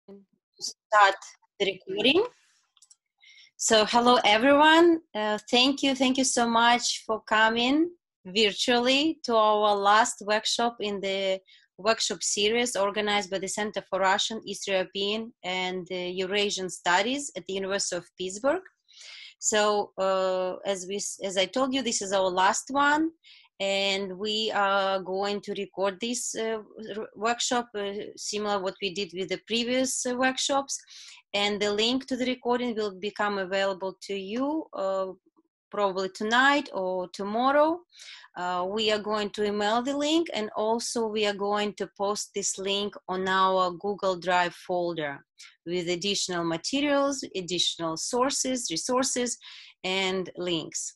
Start the recording. So hello everyone. Thank you so much for coming virtually to our last workshop in the workshop series organized by the Center for Russian, East European and Eurasian Studies at the University of Pittsburgh. So as I told you, this is our last one, and we are going to record this workshop similar what we did with the previous workshops, and the link to the recording will become available to you probably tonight or tomorrow. We are going to email the link, and also we are going to post this link on our Google Drive folder with additional materials, additional sources, resources, and links.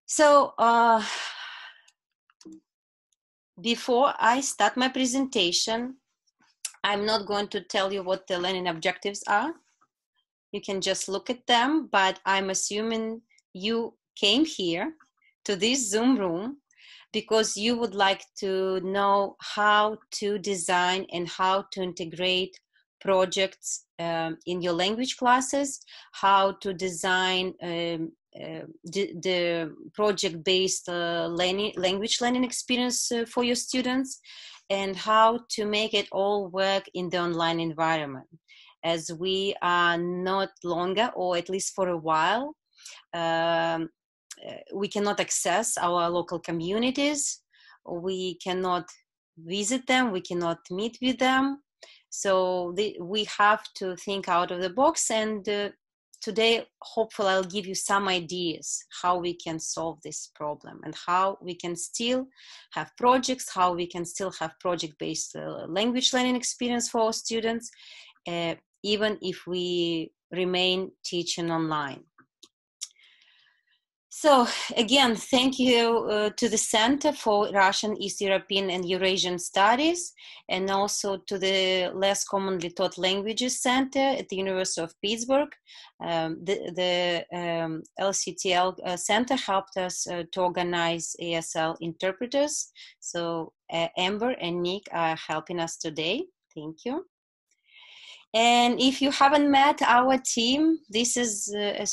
So before I start my presentation, I'm not going to tell you what the learning objectives are. You can just look at them, but I'm assuming you came here to this Zoom room because you would like to know how to design and how to integrate projects in your language classes, how to design the project-based language learning experience for your students, and how to make it all work in the online environment, as we are not longer, or at least for a while, we cannot access our local communities, we cannot visit them, we cannot meet with them. So we have to think out of the box, and today hopefully I'll give you some ideas how we can solve this problem and how we can still have projects, how we can still have project-based language learning experience for our students, even if we remain teaching online. So again, thank you to the Center for Russian, East European and Eurasian Studies, and also to the Less Commonly Taught Languages Center at the University of Pittsburgh. The LCTL Center helped us to organize ASL interpreters. So Amber and Nick are helping us today. Thank you. And if you haven't met our team, this is a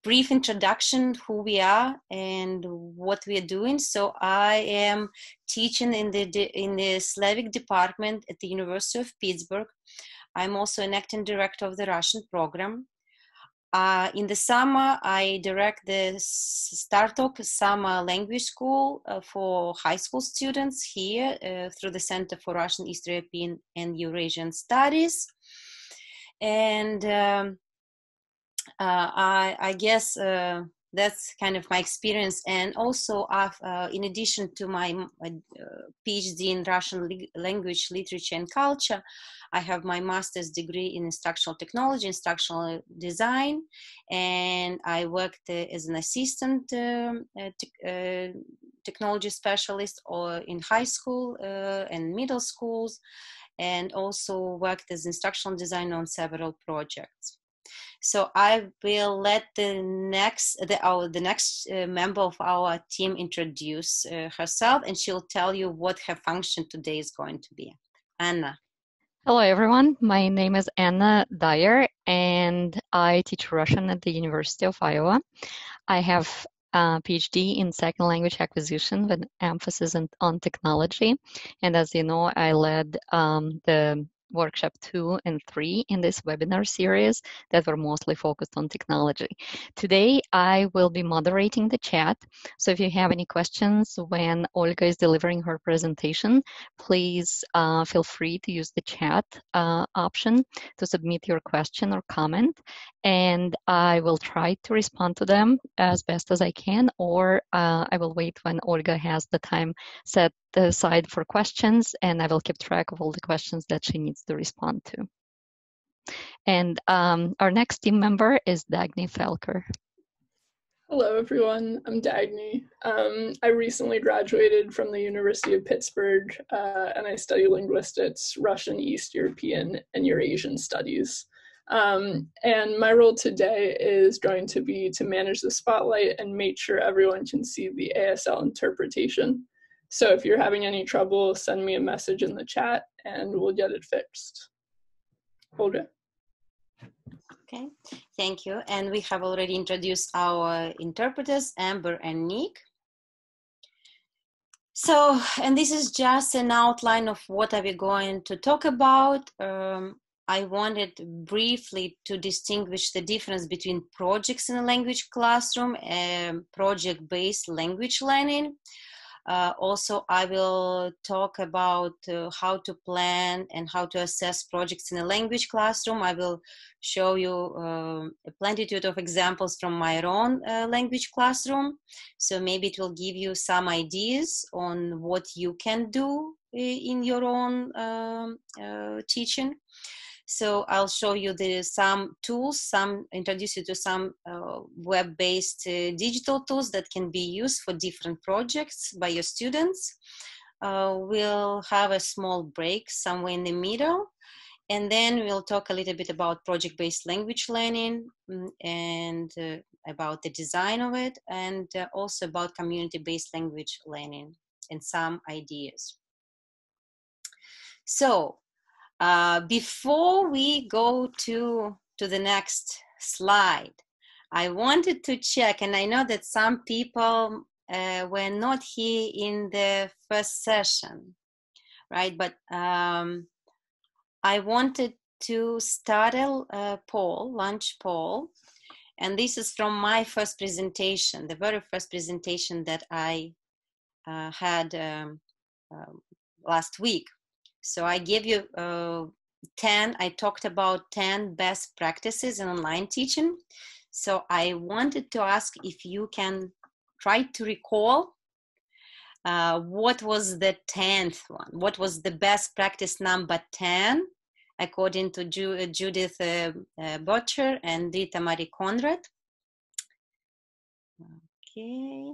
brief introduction who we are and what we are doing. So I am teaching in the Slavic department at the University of Pittsburgh. I'm also an acting director of the Russian program. In the summer, I direct the Startalk Summer Language School for high school students here through the Center for Russian, East European and Eurasian Studies. And I guess that's kind of my experience. And also, in addition to my PhD in Russian language, literature, and culture, I have my master's degree in instructional technology, instructional design, and I worked as an assistant technology specialist or in high school and middle schools, and also worked as instructional designer on several projects. So I will let the next member of our team introduce herself, and she'll tell you what her function today is going to be. Anna. Hello, everyone. My name is Anna Dyer, and I teach Russian at the University of Iowa. I have a PhD in second language acquisition with emphasis on technology. And as you know, I led the workshop 2 and 3 in this webinar series that were mostly focused on technology. Today, I will be moderating the chat. So if you have any questions when Olga is delivering her presentation, please feel free to use the chat option to submit your question or comment. And I will try to respond to them as best as I can, or I will wait when Olga has the time set aside for questions, and I will keep track of all the questions that she needs to respond to. And our next team member is Dagny Felker. Hello, everyone. I'm Dagny. I recently graduated from the University of Pittsburgh, and I study linguistics, Russian, East European, and Eurasian studies. And my role today is going to be to manage the spotlight and make sure everyone can see the ASL interpretation. So if you're having any trouble, send me a message in the chat and we'll get it fixed. Olga. Okay, thank you. And we have already introduced our interpreters, Amber and Nick. So, and this is just an outline of what are we going to talk about. I wanted briefly to distinguish the difference between projects in a language classroom and project-based language learning. Also, I will talk about how to plan and how to assess projects in a language classroom. I will show you a plenitude of examples from my own language classroom. So maybe it will give you some ideas on what you can do in your own teaching. So I'll show you some tools, introduce you to some web-based digital tools that can be used for different projects by your students. We'll have a small break somewhere in the middle, and then we'll talk a little bit about project-based language learning and about the design of it, and also about community-based language learning and some ideas. So, before we go to the next slide, I wanted to check, and I know that some people were not here in the first session, right? But I wanted to start a poll, lunch poll, and this is from my first presentation, the very first presentation that I had last week. So I gave you 10, I talked about 10 best practices in online teaching. So I wanted to ask if you can try to recall what was the 10th one? What was the best practice number 10, according to Judith Butcher and Rita Marie Conrad? Okay.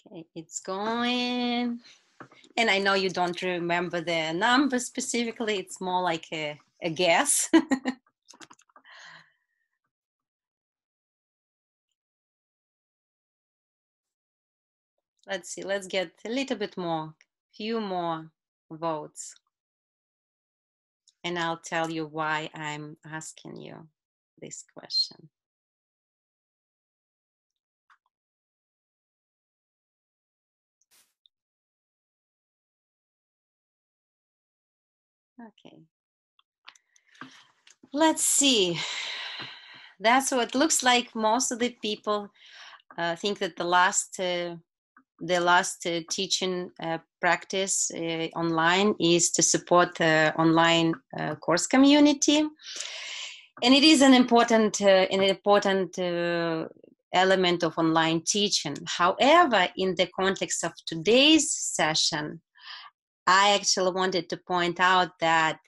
Okay, it's going. And I know you don't remember the number specifically. It's more like a guess. Let's see, let's get a little bit more, few more votes. And I'll tell you why I'm asking you this question. Okay. Let's see. That's what it looks like. Most of the people think that the last teaching practice online is to support the online course community. And it is an important element of online teaching. However, in the context of today's session, I actually wanted to point out that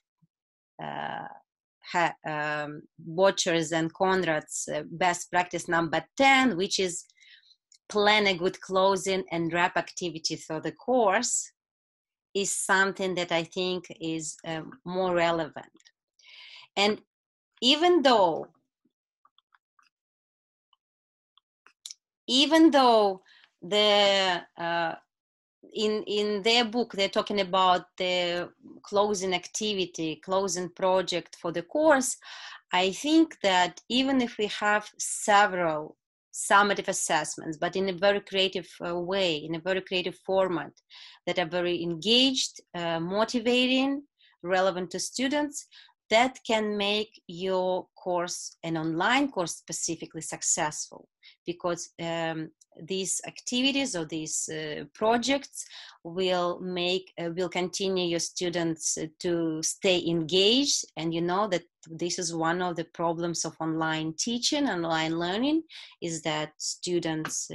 Butcher's and Conrad's best practice number 10, which is plan a good closing and wrap activity for the course, is something that I think is more relevant. And even though the in their book they're talking about the closing activity, closing project for the course, I think that even if we have several summative assessments, but in a very creative way, in a very creative format, that are very engaged, motivating, relevant to students, that can make your course, an online course specifically, successful, because these activities or these projects will continue your students to stay engaged. And you know that this is one of the problems of online teaching, online learning, is that students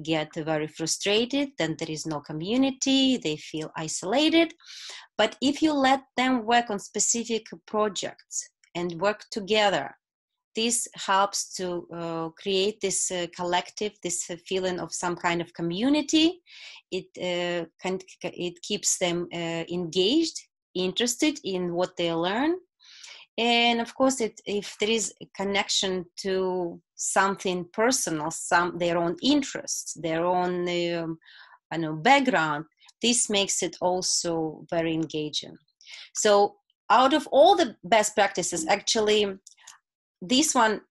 get very frustrated, then there is no community, they feel isolated. But if you let them work on specific projects and work together, this helps to create this collective, this feeling of some kind of community. It keeps them engaged, interested in what they learn. And of course, if there is a connection to something personal, their own interests, their own background, this makes it also very engaging. So out of all the best practices, actually, this one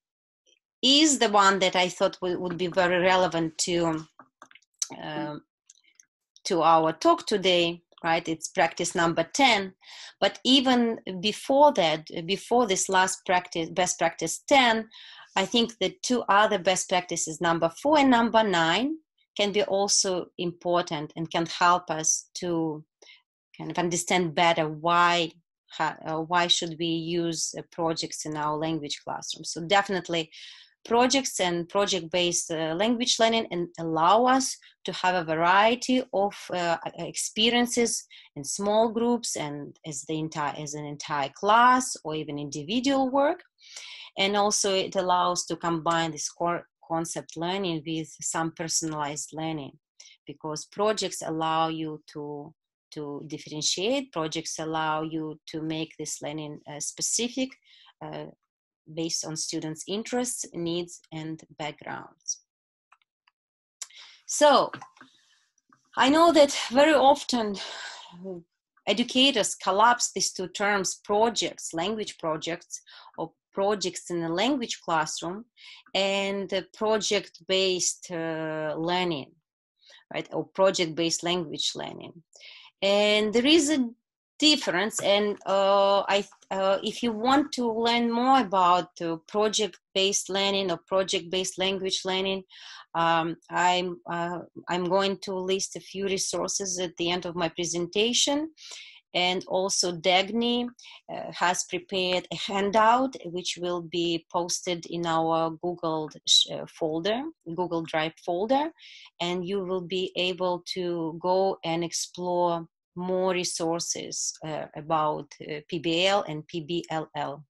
is the one that I thought would be very relevant to our talk today, right? It's practice number 10. But even before that, before this last practice, best practice 10, I think the two other best practices, number 4 and number 9, can be also important and can help us to kind of understand better why should we use projects in our language classroom. So definitely projects and project-based language learning and allow us to have a variety of experiences in small groups and as an entire class or even individual work. And also it allows to combine this core concept learning with some personalized learning, because projects allow you to differentiate. Projects allow you to make this learning specific based on students' interests, needs, and backgrounds. So I know that very often educators collapse these two terms, projects, language projects, or projects in a language classroom, and project-based learning, right, or project-based language learning. And there is a difference, and if you want to learn more about project-based learning or project-based language learning, I'm going to list a few resources at the end of my presentation. And also Dagny has prepared a handout which will be posted in our Google Drive folder, and you will be able to go and explore more resources about PBL and PBLL,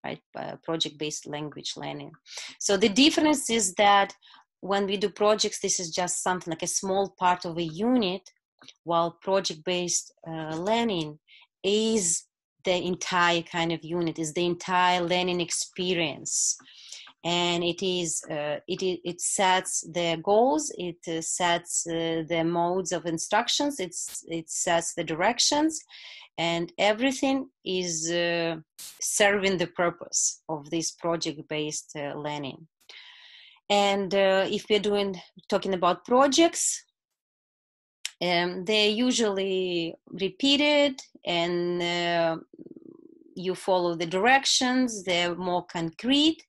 right? Project-based language learning. So the difference is that when we do projects, this is just something like a small part of a unit, while project-based learning is the entire kind of unit, is the entire learning experience. And it sets the goals, it sets the modes of instructions, it sets the directions, and everything is serving the purpose of this project-based learning. And if we're talking about projects, they're usually repeated, and you follow the directions, they're more concrete,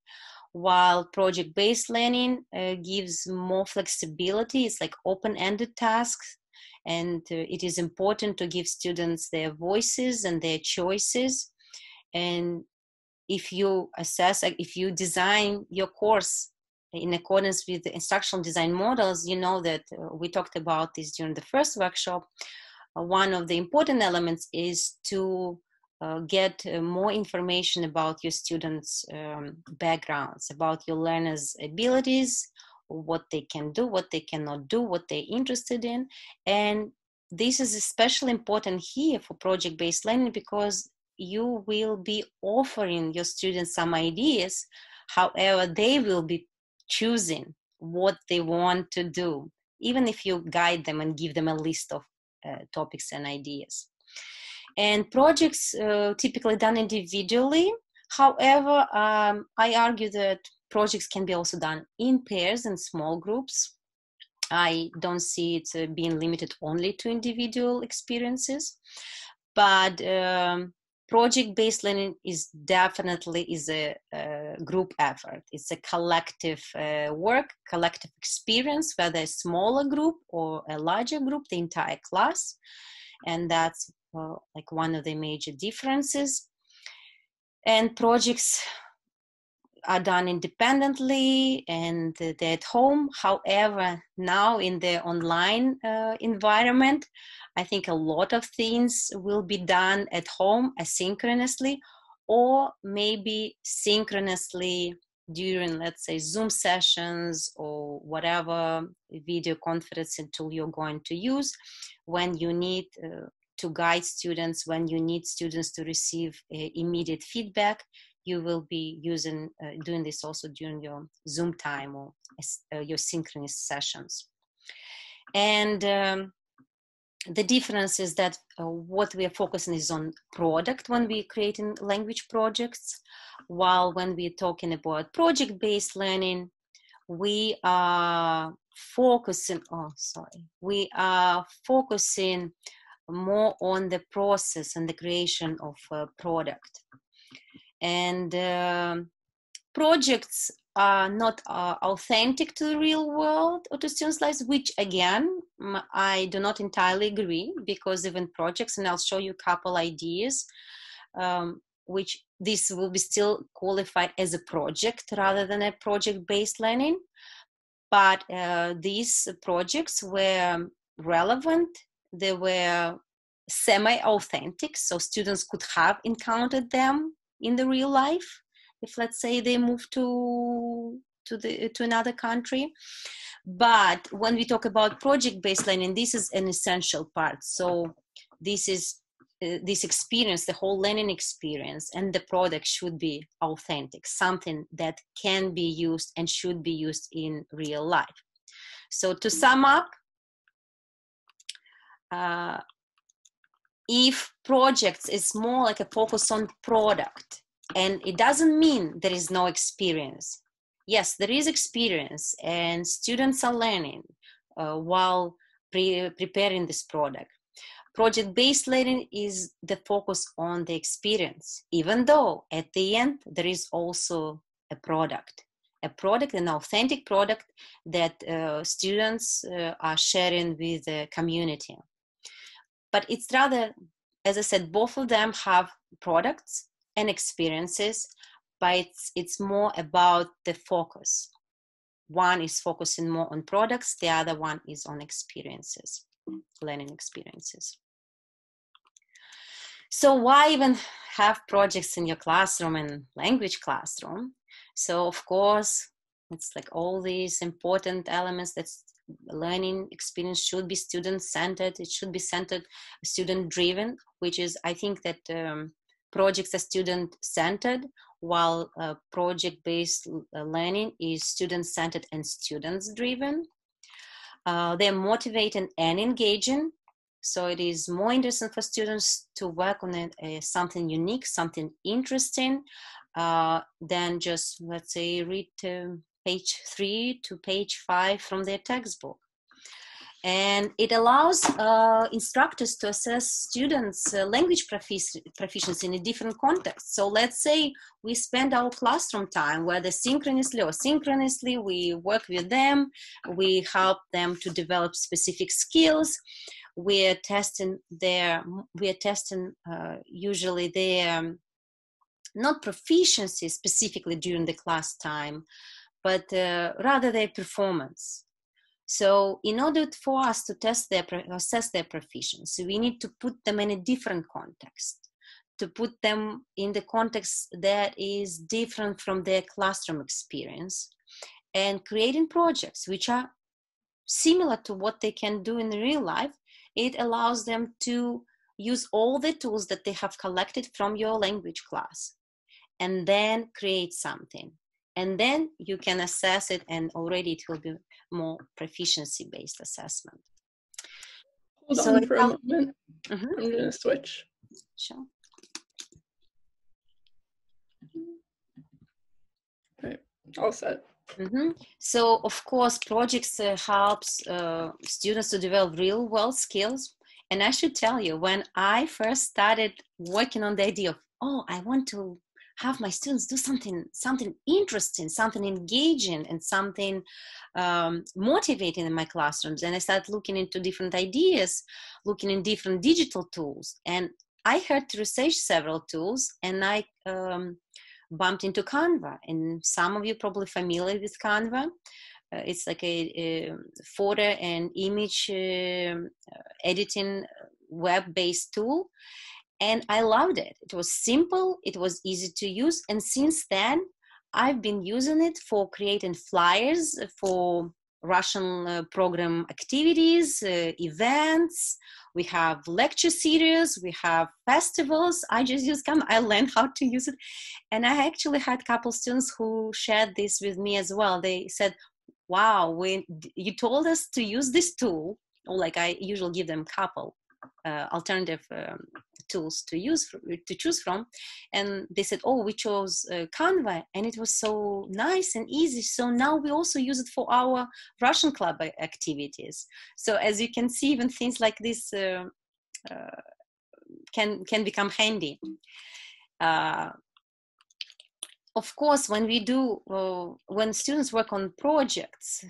while project-based learning gives more flexibility. It's like open-ended tasks, and it is important to give students their voices and their choices. And if you design your course in accordance with the instructional design models, you know that we talked about this during the first workshop. One of the important elements is to get more information about your students' backgrounds, about your learners' abilities, what they can do, what they cannot do, what they're interested in. And this is especially important here for project-based learning, because you will be offering your students some ideas. However, they will be choosing what they want to do, even if you guide them and give them a list of topics and ideas. And projects typically done individually. However, I argue that projects can be also done in pairs and small groups. I don't see it being limited only to individual experiences, but project-based learning is definitely a group effort. It's a collective work, collective experience, whether a smaller group or a larger group, the entire class. And that's like one of the major differences. And projects are done independently and they're at home. However, now in the online environment, I think a lot of things will be done at home asynchronously, or maybe synchronously during, let's say, Zoom sessions or whatever video conferencing tool you're going to use, when you need to guide students when you need students to receive immediate feedback. You will be doing this also during your Zoom time or your synchronous sessions. And the difference is that what we are focusing is on product when we're creating language projects, while when we're talking about project-based learning, we are focusing more on the process and the creation of a product. And projects are not authentic to the real world or to students' lives, which again, I do not entirely agree, because even projects, and I'll show you a couple ideas, which this will be still qualified as a project rather than a project-based learning. But these projects were relevant, they were semi-authentic, so students could have encountered them in the real life if, let's say, they move to another country. But when we talk about project-based learning, this is an essential part. So this is this experience, the whole learning experience and the product should be authentic, something that can be used and should be used in real life. So to sum up, if projects is more like a focus on product, and it doesn't mean there is no experience. Yes, there is experience and students are learning while preparing this product. Project-based learning is the focus on the experience, even though at the end there is also a product, an authentic product that students are sharing with the community. But it's rather, as I said, both of them have products and experiences, but it's more about the focus. One is focusing more on products, the other one is on experiences, learning experiences. So why even have projects in your classroom and language classroom? So of course, it's like all these important elements that learning experience should be student-centered. It should be student-driven, which is, I think that projects are student-centered, while project-based learning is student-centered and students-driven. They're motivating and engaging. So it is more interesting for students to work on something unique, something interesting, than just, let's say, read page 3 to page 5 from their textbook. And it allows instructors to assess students' language proficiency in a different context. So let's say we spend our classroom time, whether synchronously or synchronously, we work with them, we help them to develop specific skills. We're testing usually their not proficiency specifically during the class time, but rather their performance. So in order for us to assess their proficiency, we need to put them in a different context, to put them in the context that is different from their classroom experience, and creating projects which are similar to what they can do in real life. It allows them to use all the tools that they have collected from your language class and then create something. And then you can assess it, and already it will be more proficiency-based assessment. Hold on for a moment. I'm going to switch. Sure. Okay, all set. So, of course, projects helps students to develop real-world skills. And I should tell you, when I first started working on the idea of, I want to have my students do something interesting, something engaging, and something motivating in my classrooms, and I started looking into different ideas, looking in different digital tools, and I had to research several tools, and I bumped into Canva. And some of you are probably familiar with Canva. It's like a photo and image editing web-based tool. And I loved it. It was simple, it was easy to use. And since then, I've been using it for creating flyers for Russian program activities, events. We have lecture series, we have festivals. I just use Canva. I learned how to use it. And I actually had a couple students who shared this with me as well. They said, wow, when you told us to use this tool, or like I usually give them a couple alternative tools to choose from, and they said, oh, we chose Canva, and it was so nice and easy, so now we also use it for our Russian club activities. So as you can see, even things like this can become handy. Of course, when students work on projects,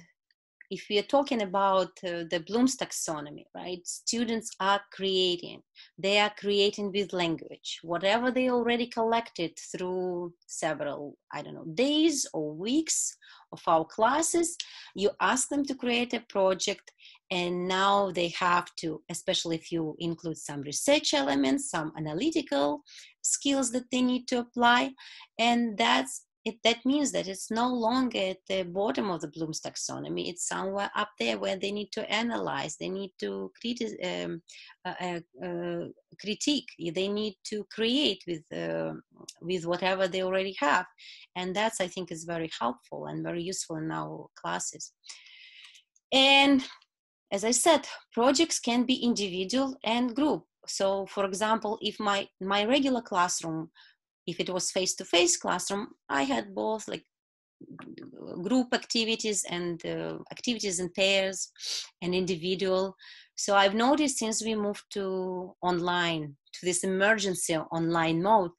if we are talking about the Bloom's taxonomy, right? Students are creating. They are creating with language. Whatever they already collected through several, days or weeks of our classes, you ask them to create a project, and now they have to, especially if you include some research elements, some analytical skills that they need to apply, and that means that it's no longer at the bottom of the Bloom's taxonomy. It's somewhere up there where they need to analyze, they need to critique, they need to create with whatever they already have. And that's, I think, is very helpful and very useful in our classes. And as I said, projects can be individual and group. So for example, if my regular classroom, if it was face-to-face classroom, I had both like group activities and activities in pairs and individual. So I've noticed since we moved to online, to this emergency online mode,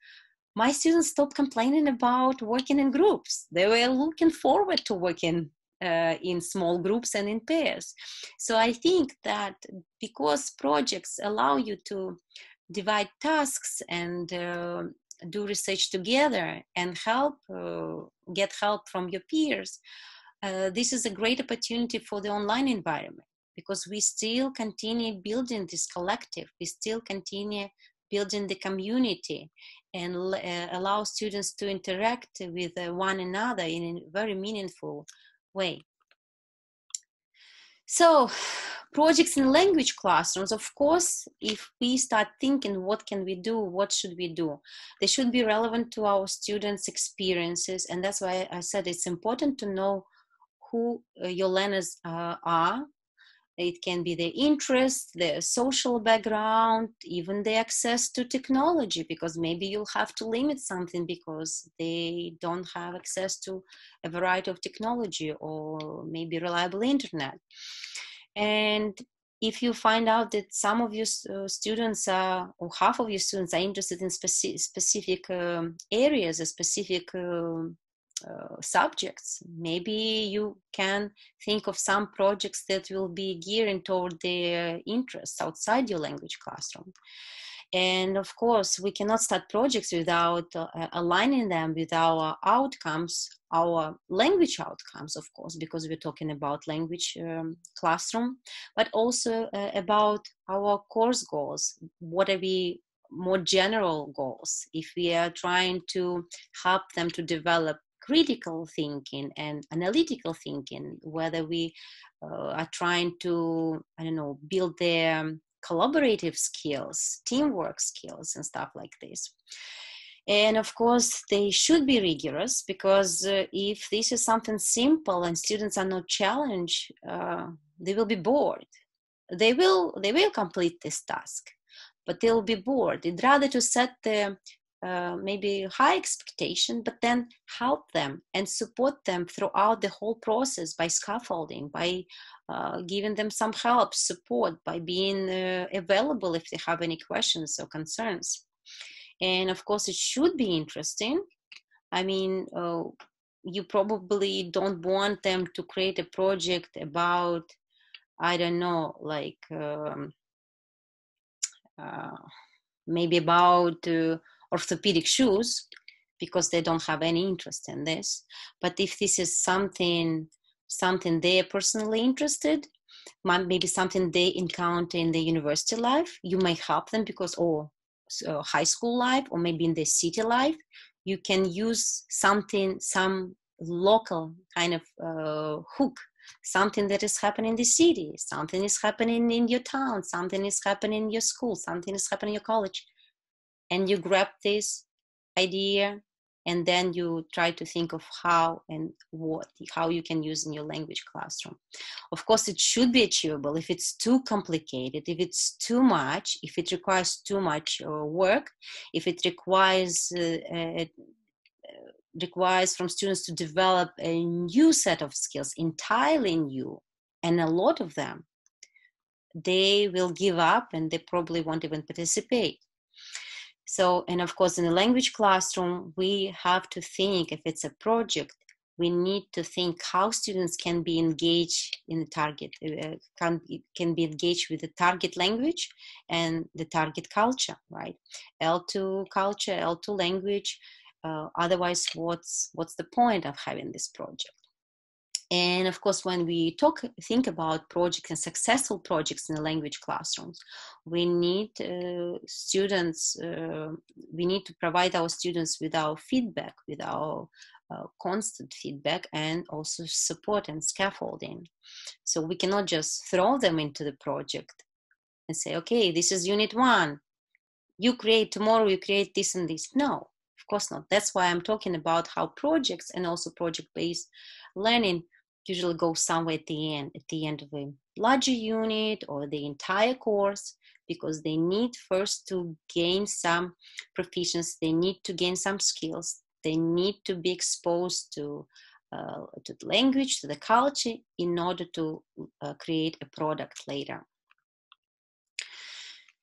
my students stopped complaining about working in groups. They were looking forward to working in small groups and in pairs. So I think that because projects allow you to divide tasks and do research together and get help from your peers, this is a great opportunity for the online environment, because we still continue building this collective, we still continue building the community, and allow students to interact with one another in a very meaningful way. So projects in language classrooms, of course, if we start thinking what can we do, what should we do, they should be relevant to our students' experiences. And that's why I said it's important to know who your learners are. It can be their interests, their social background, even their access to technology, because maybe you'll have to limit something because they don't have access to a variety of technology or maybe reliable internet. And if you find out that some of your students are, or half of your students are interested in specific areas, a specific subjects, maybe you can think of some projects that will be geared toward their interests outside your language classroom. And of course, we cannot start projects without aligning them with our outcomes, our language outcomes, of course, because we're talking about language classroom, but also about our course goals. What are we more general goals? If we are trying to help them to develop critical thinking and analytical thinking, whether we are trying to, build their collaborative skills, teamwork skills, and stuff like this. And of course, they should be rigorous, because if this is something simple and students are not challenged, they will be bored. They will complete this task, but they'll be bored. It's rather to set the maybe high expectation, but then help them and support them throughout the whole process by scaffolding, by giving them some help, support, by being available if they have any questions or concerns. And of course, it should be interesting. I mean, you probably don't want them to create a project about, maybe about orthopedic shoes, because they don't have any interest in this. But if this is something they are personally interested, maybe something they encounter in the university life, you may help them, because high school life, or maybe in the city life, you can use some local kind of hook something that is happening in the city, something is happening in your town, something is happening in your school, something is happening in your college. And you grab this idea, and then you try to think of how you can use in your language classroom. Of course, it should be achievable. If it's too complicated, if it's too much, if it requires too much work, if it requires from students to develop a new set of skills, entirely new, and a lot of them, they will give up and they probably won't even participate. So, and of course, in the language classroom, we have to think, if it's a project, we need to think how students can be engaged in the target, can be engaged with the target language and the target culture, right? L2 culture, L2 language. Otherwise, what's the point of having this project? And of course, when we think about projects and successful projects in the language classrooms, we need students, we need to provide our students with our feedback, with our constant feedback, and also support and scaffolding. So we cannot just throw them into the project and say, okay, this is unit 1. Tomorrow you create this and this. No, of course not. That's why I'm talking about how projects and also project-based learning usually go somewhere at the end of a larger unit or the entire course, because they need first to gain some proficiency, they need to gain some skills, they need to be exposed to the language, to the culture, in order to create a product later.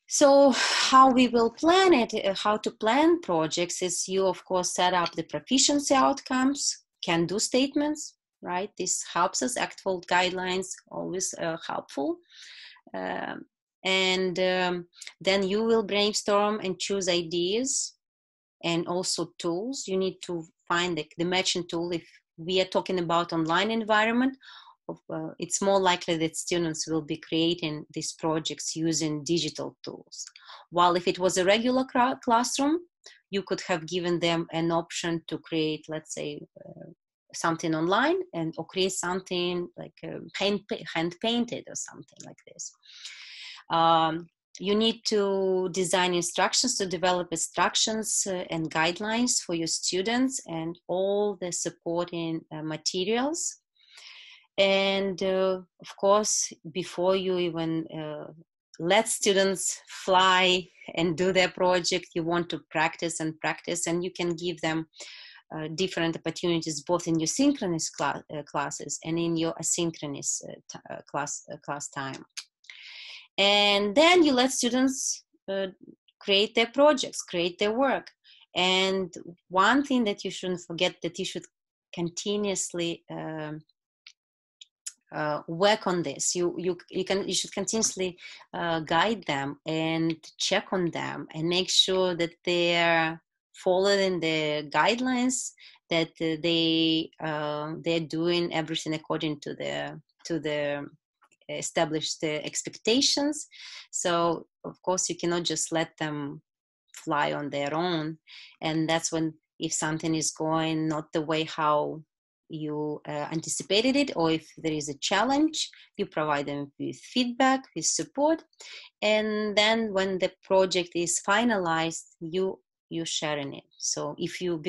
So how we will plan it, how to plan projects is you, of course, set up the proficiency outcomes, can-do statements, right? This helps us. Actual guidelines, always helpful. And then you will brainstorm and choose ideas and also tools. You need to find the matching tool. If we are talking about online environment, it's more likely that students will be creating these projects using digital tools. While if it was a regular classroom, you could have given them an option to create, let's say, something online or create something like hand painted or something like this. You need to design instructions, to develop instructions and guidelines for your students and all the supporting materials. And of course, before you even let students fly and do their project, you want to practice, and you can give them different opportunities both in your synchronous classes and in your asynchronous class time. And then you let students create their projects, create their work. And one thing that you shouldn't forget, that you should continuously work on this. You should continuously guide them and check on them and make sure that they're following the guidelines, that they're doing everything according to the established expectations. So of course you cannot just let them fly on their own, and that's when, if something is going not the way how you anticipated it, or if there is a challenge, you provide them with feedback, with support, and then when the project is finalized, you're sharing it. So if you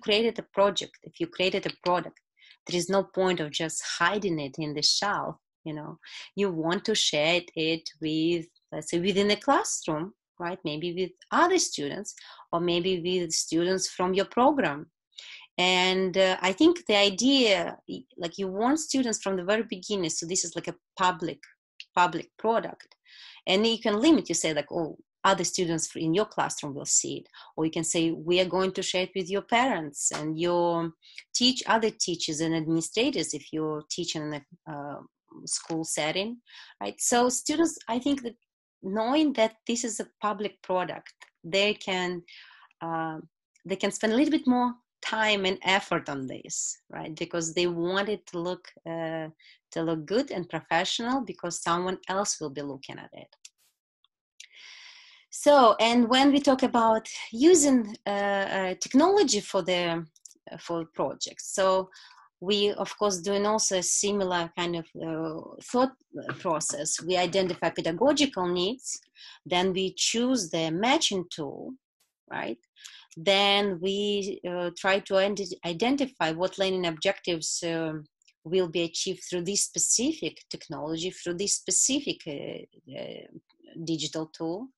created a project, if you created a product, there is no point of just hiding it in the shelf. You want to share it with, let's say, within the classroom, right? Maybe with other students, or maybe with students from your program. And I think the idea, like, you want students from the very beginning, so this is like a public product, and you can limit, you say like, oh, other students in your classroom will see it, or you can say we are going to share it with your parents and your other teachers and administrators if you're teaching in a school setting, right? So students, I think that knowing that this is a public product, they can spend a little bit more time and effort on this, right? Because they want it to look good and professional, because someone else will be looking at it. So, and when we talk about using technology for projects, so we, of course, doing also a similar kind of thought process. We identify pedagogical needs, then we choose the matching tool, right? Then we try to identify what learning objectives will be achieved through this specific technology, through this specific digital tool.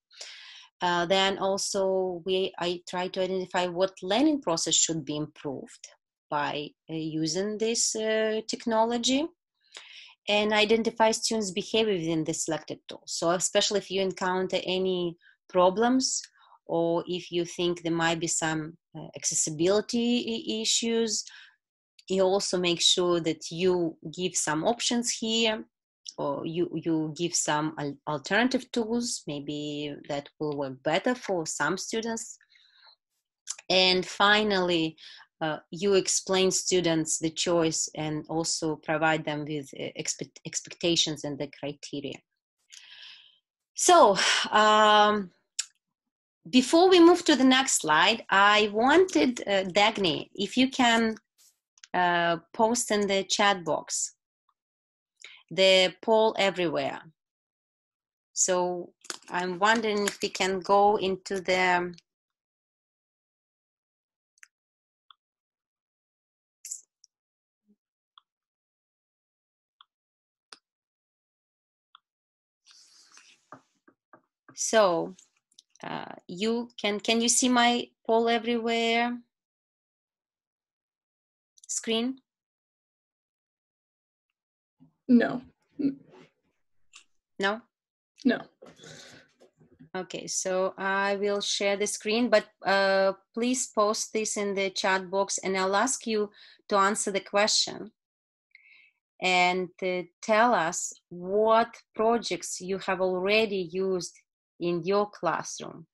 Then also I try to identify what learning process should be improved by using this technology, and identify students' behavior within the selected tool. So especially if you encounter any problems, or if you think there might be some accessibility issues, you also make sure that you give some options here, or you give some alternative tools, maybe that will work better for some students. And finally, you explain students the choice and also provide them with expectations and the criteria. So before we move to the next slide, I wanted Dagny, if you can post in the chat box the poll everywhere. So I'm wondering if we can go into the so you can you see my poll everywhere screen? No. No? No. Okay, so I will share the screen, but please post this in the chat box, and I'll ask you to answer the question and tell us what projects you have already used in your classroom.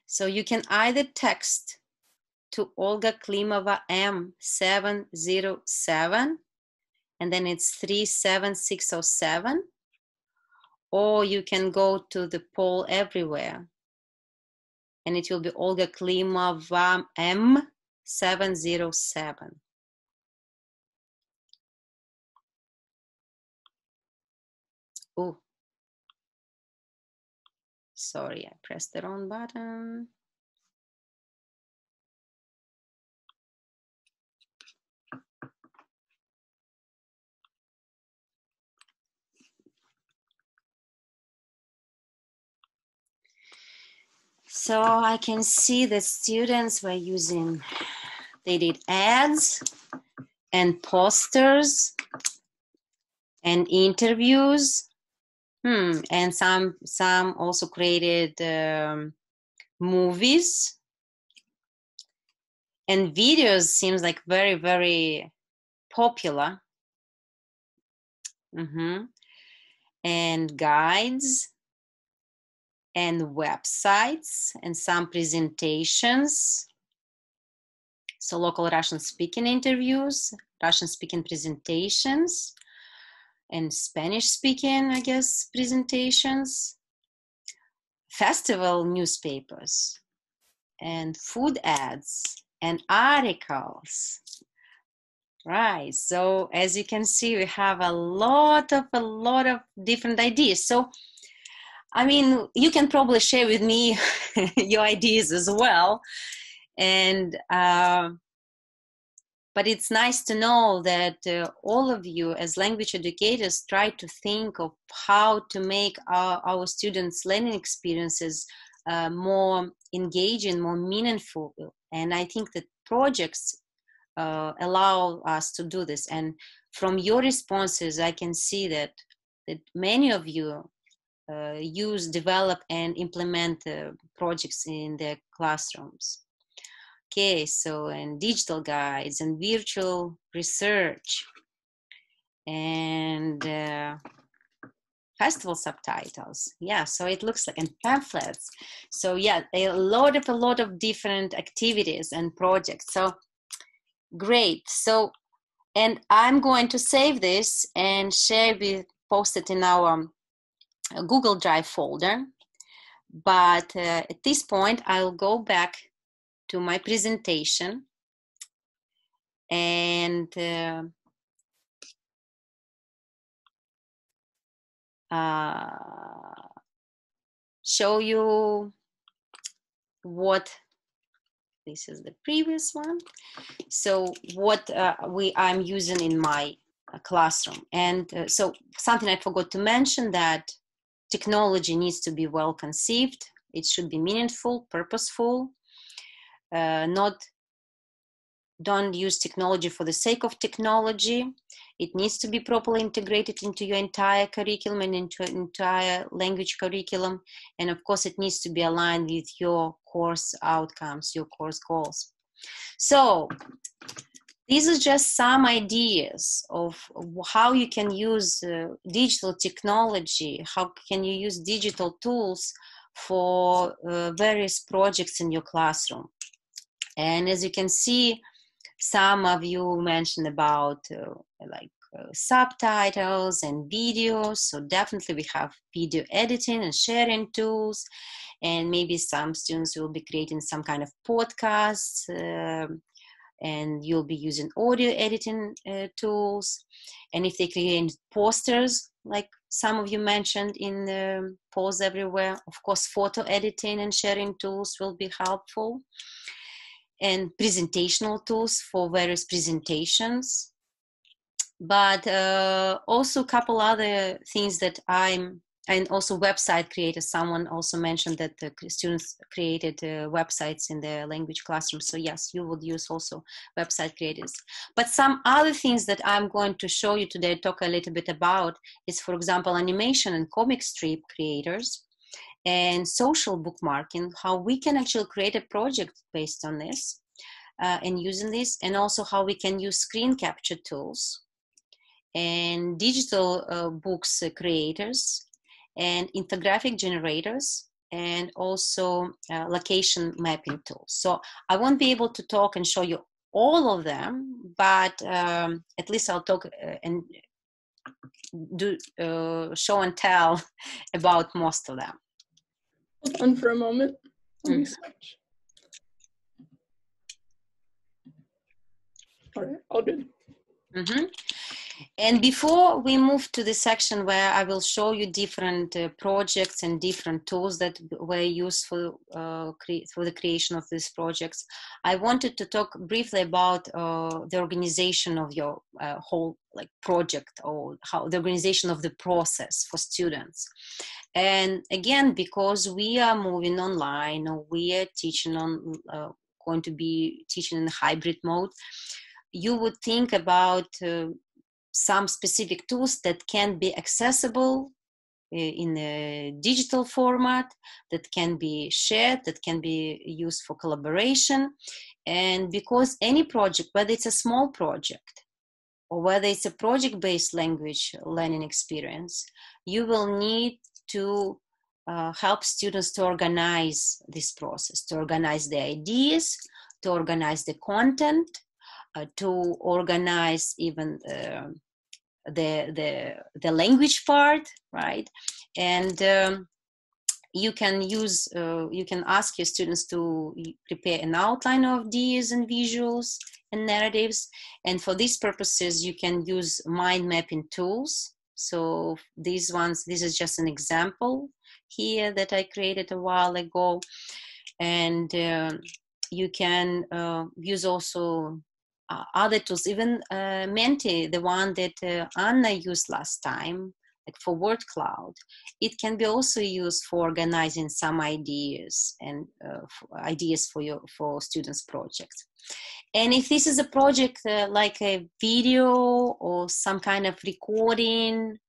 So you can either text to Olga Klimova M707, and then it's 37607, or you can go to the poll everywhere, and it will be Olga Klimova M707. Oh, sorry, I pressed the wrong button. So I can see that students were using, they did ads and posters and interviews, and some also created movies and videos. Seems like very, very popular. And guides and websites and some presentations. So local Russian speaking interviews, Russian speaking presentations, and Spanish speaking, I guess, presentations, festival newspapers, and food ads and articles. Right, so as you can see, we have a lot of different ideas. So I mean, you can probably share with me your ideas as well. And but it's nice to know that all of you as language educators try to think of how to make our students' learning experiences more engaging, more meaningful. And I think that projects allow us to do this. And from your responses, I can see that many of you develop and implement projects in their classrooms. Okay, so and digital guides and virtual research and festival subtitles. Yeah, so it looks like, and pamphlets. So yeah, a lot of different activities and projects. So great. So, and I'm going to save this and post it in our Google Drive folder. But at this point, I'll go back to my presentation and show you what, this is the previous one. So what I'm using in my classroom. And so something I forgot to mention, that technology needs to be well conceived. It should be meaningful, purposeful, don't use technology for the sake of technology. It needs to be properly integrated into your entire curriculum and into your entire language curriculum. And of course, it needs to be aligned with your course outcomes, your course goals. So these are just some ideas of how you can use digital technology, how can you use digital tools for various projects in your classroom. And as you can see, some of you mentioned about subtitles and videos. So definitely we have video editing and sharing tools. And maybe some students will be creating some kind of podcasts, and you'll be using audio editing tools. And if they create posters, like some of you mentioned in the polls everywhere, of course, photo editing and sharing tools will be helpful. And presentational tools for various presentations. But also a couple other things that and also website creators. Someone also mentioned that the students created websites in the language classroom. So yes, you would use also website creators. But some other things that I'm going to show you today, talk a little bit about, is, for example, animation and comic strip creators, and social bookmarking, how we can actually create a project based on this and using this, and also how we can use screen capture tools, and digital books creators, and infographic generators, and also location mapping tools. So I won't be able to talk and show you all of them, but at least I'll talk and do show and tell about most of them. Hold on for a moment. Let me switch. All right, all good. And before we move to the section where I will show you different projects and different tools that were used for the creation of these projects, I wanted to talk briefly about the organization of your whole project, or how the organization of the process for students. And again, because we are moving online, or we are teaching on going to be teaching in hybrid mode, you would think about some specific tools that can be accessible in a digital format, that can be shared, that can be used for collaboration. And because any project, whether it's a small project or whether it's a project-based language learning experience, you will need to help students to organize this process, to organize the ideas, to organize the content, to organize even the language part, right? And you can use, you can ask your students to prepare an outline of ideas and visuals and narratives. And for these purposes, you can use mind mapping tools. So these ones, this is just an example here that I created a while ago. And you can use also other tools, even Menti, the one that Anna used last time, like for word cloud. It can be also used for organizing some ideas and ideas for students' projects. And if this is a project like a video or some kind of recording,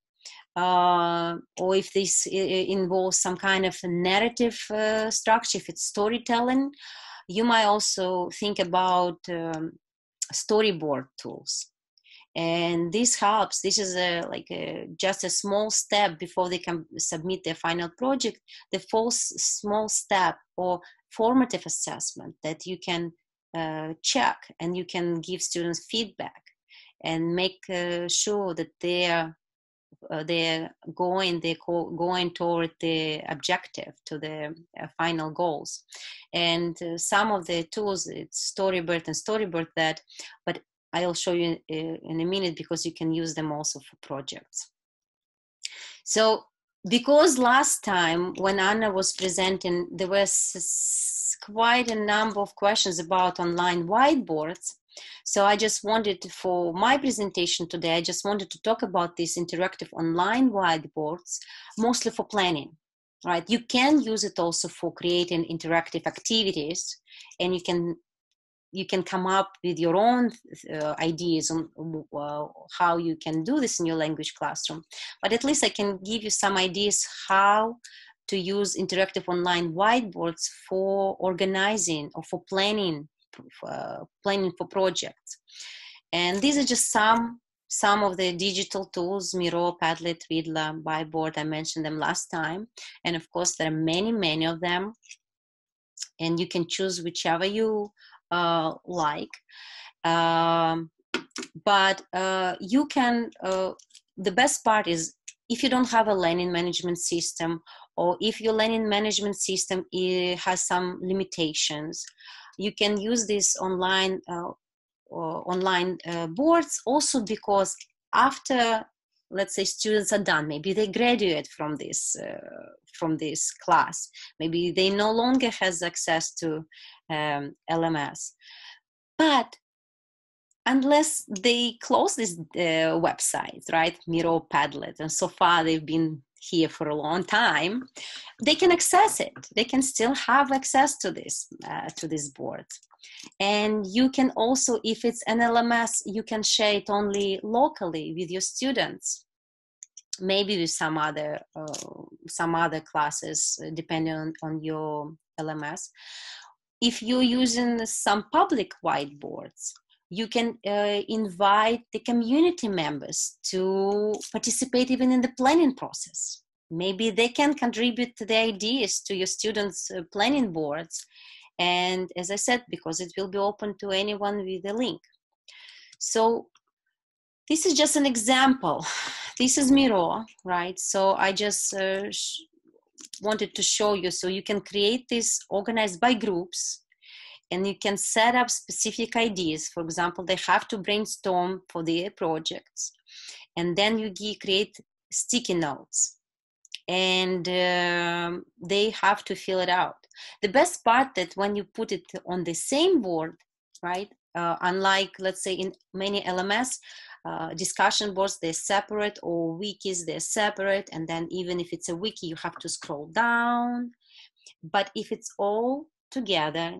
or if this involves some kind of narrative structure, if it's storytelling, you might also think about storyboard tools. And this helps. This is just a small step before they can submit their final project, the first small step or formative assessment that you can check, and you can give students feedback and make sure that their they're going toward the objective, to the final goals. And some of the tools, it's Storyboard and Storyboard that, but I'll show you in a minute, because you can use them also for projects. So because last time when Anna was presenting, there was quite a number of questions about online whiteboards. So I just wanted, for my presentation today, I just wanted to talk about these interactive online whiteboards, mostly for planning, right? You can use it also for creating interactive activities, and you can come up with your own ideas on how you can do this in your language classroom. But at least I can give you some ideas how to use interactive online whiteboards for organizing or for planning for projects. And these are just some of the digital tools: Miro, Padlet, Riddler, Whiteboard. I mentioned them last time. And of course, there are many, many of them. And you can choose whichever you like. But you can, the best part is, if you don't have a learning management system, or if your learning management system has some limitations, you can use these online boards also, because after, let's say, students are done, maybe they graduate from this class, maybe they no longer has access to LMS, but unless they close these websites, right, Miro, Padlet, and so far they've been here for a long time, they can access it. They can still have access to this board. And you can also, if it's an LMS, you can share it only locally with your students, maybe with some other classes, depending on your LMS. If you're using some public whiteboards, you can invite the community members to participate even in the planning process. Maybe they can contribute to the ideas to your students' planning boards. And as I said, because it will be open to anyone with a link. So this is just an example. This is Miro, right? So I just wanted to show you. So you can create this organized by groups, and you can set up specific ideas. For example, they have to brainstorm for their projects. And then you create sticky notes. And they have to fill it out. The best part that when you put it on the same board, right? Unlike, let's say, in many LMS, discussion boards, they're separate, or wikis, they're separate. And then even if it's a wiki, you have to scroll down. But if it's all together,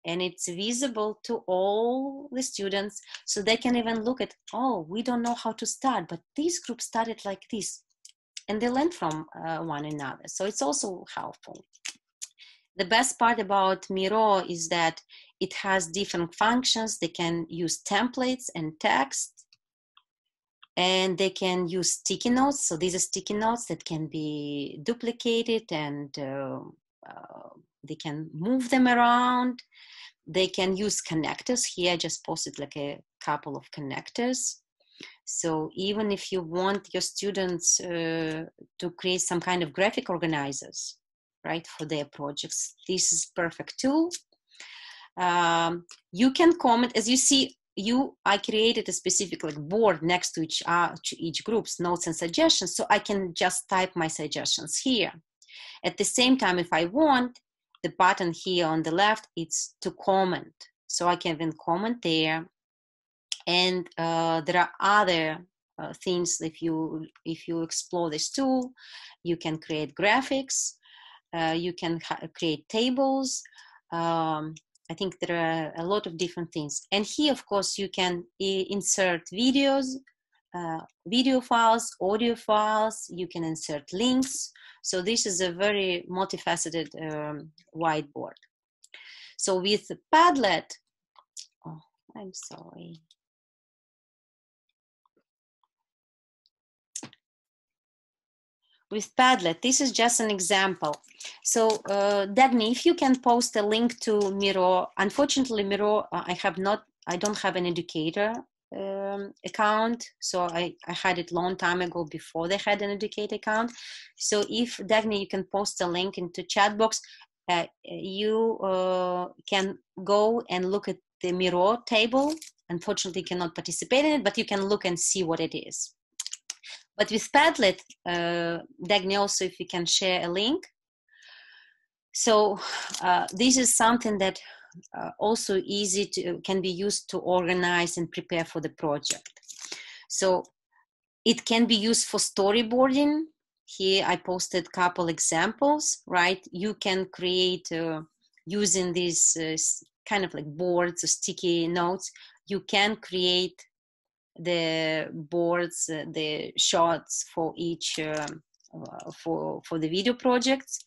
and it's visible to all the students, so they can even look at, oh, we don't know how to start, but this group started like this. And they learn from one another. So it's also helpful. The best part about Miro is that it has different functions. They can use templates and text, and they can use sticky notes. So these are sticky notes that can be duplicated, and they can move them around. They can use connectors. Here I just posted like a couple of connectors. So even if you want your students to create some kind of graphic organizers, right, for their projects, this is perfect tool. You can comment. As you see, I created a specific like board next to each group's notes and suggestions, so I can just type my suggestions here. At the same time, if I want, the button here on the left, it's to comment. So I can even comment there. And there are other things. If you explore this tool, you can create graphics. You can create tables. I think there are a lot of different things. And here, of course, you can insert videos, video files, audio files. You can insert links. So this is a very multifaceted whiteboard. So with Padlet, oh, I'm sorry. With Padlet, this is just an example. So Dagny, if you can post a link to Miro. Unfortunately, Miro, I don't have an educator account. So I had it long time ago before they had an Educate account. So if Dagny, you can post a link into chat box, you can go and look at the Miro table. Unfortunately, you cannot participate in it, but you can look and see what it is. But with Padlet, Dagny, also if you can share a link. So this is something that also can be used to organize and prepare for the project. So it can be used for storyboarding. Here I posted a couple examples, right? You can create using these kind of like boards or sticky notes. You can create the boards, the shots for each for the video projects.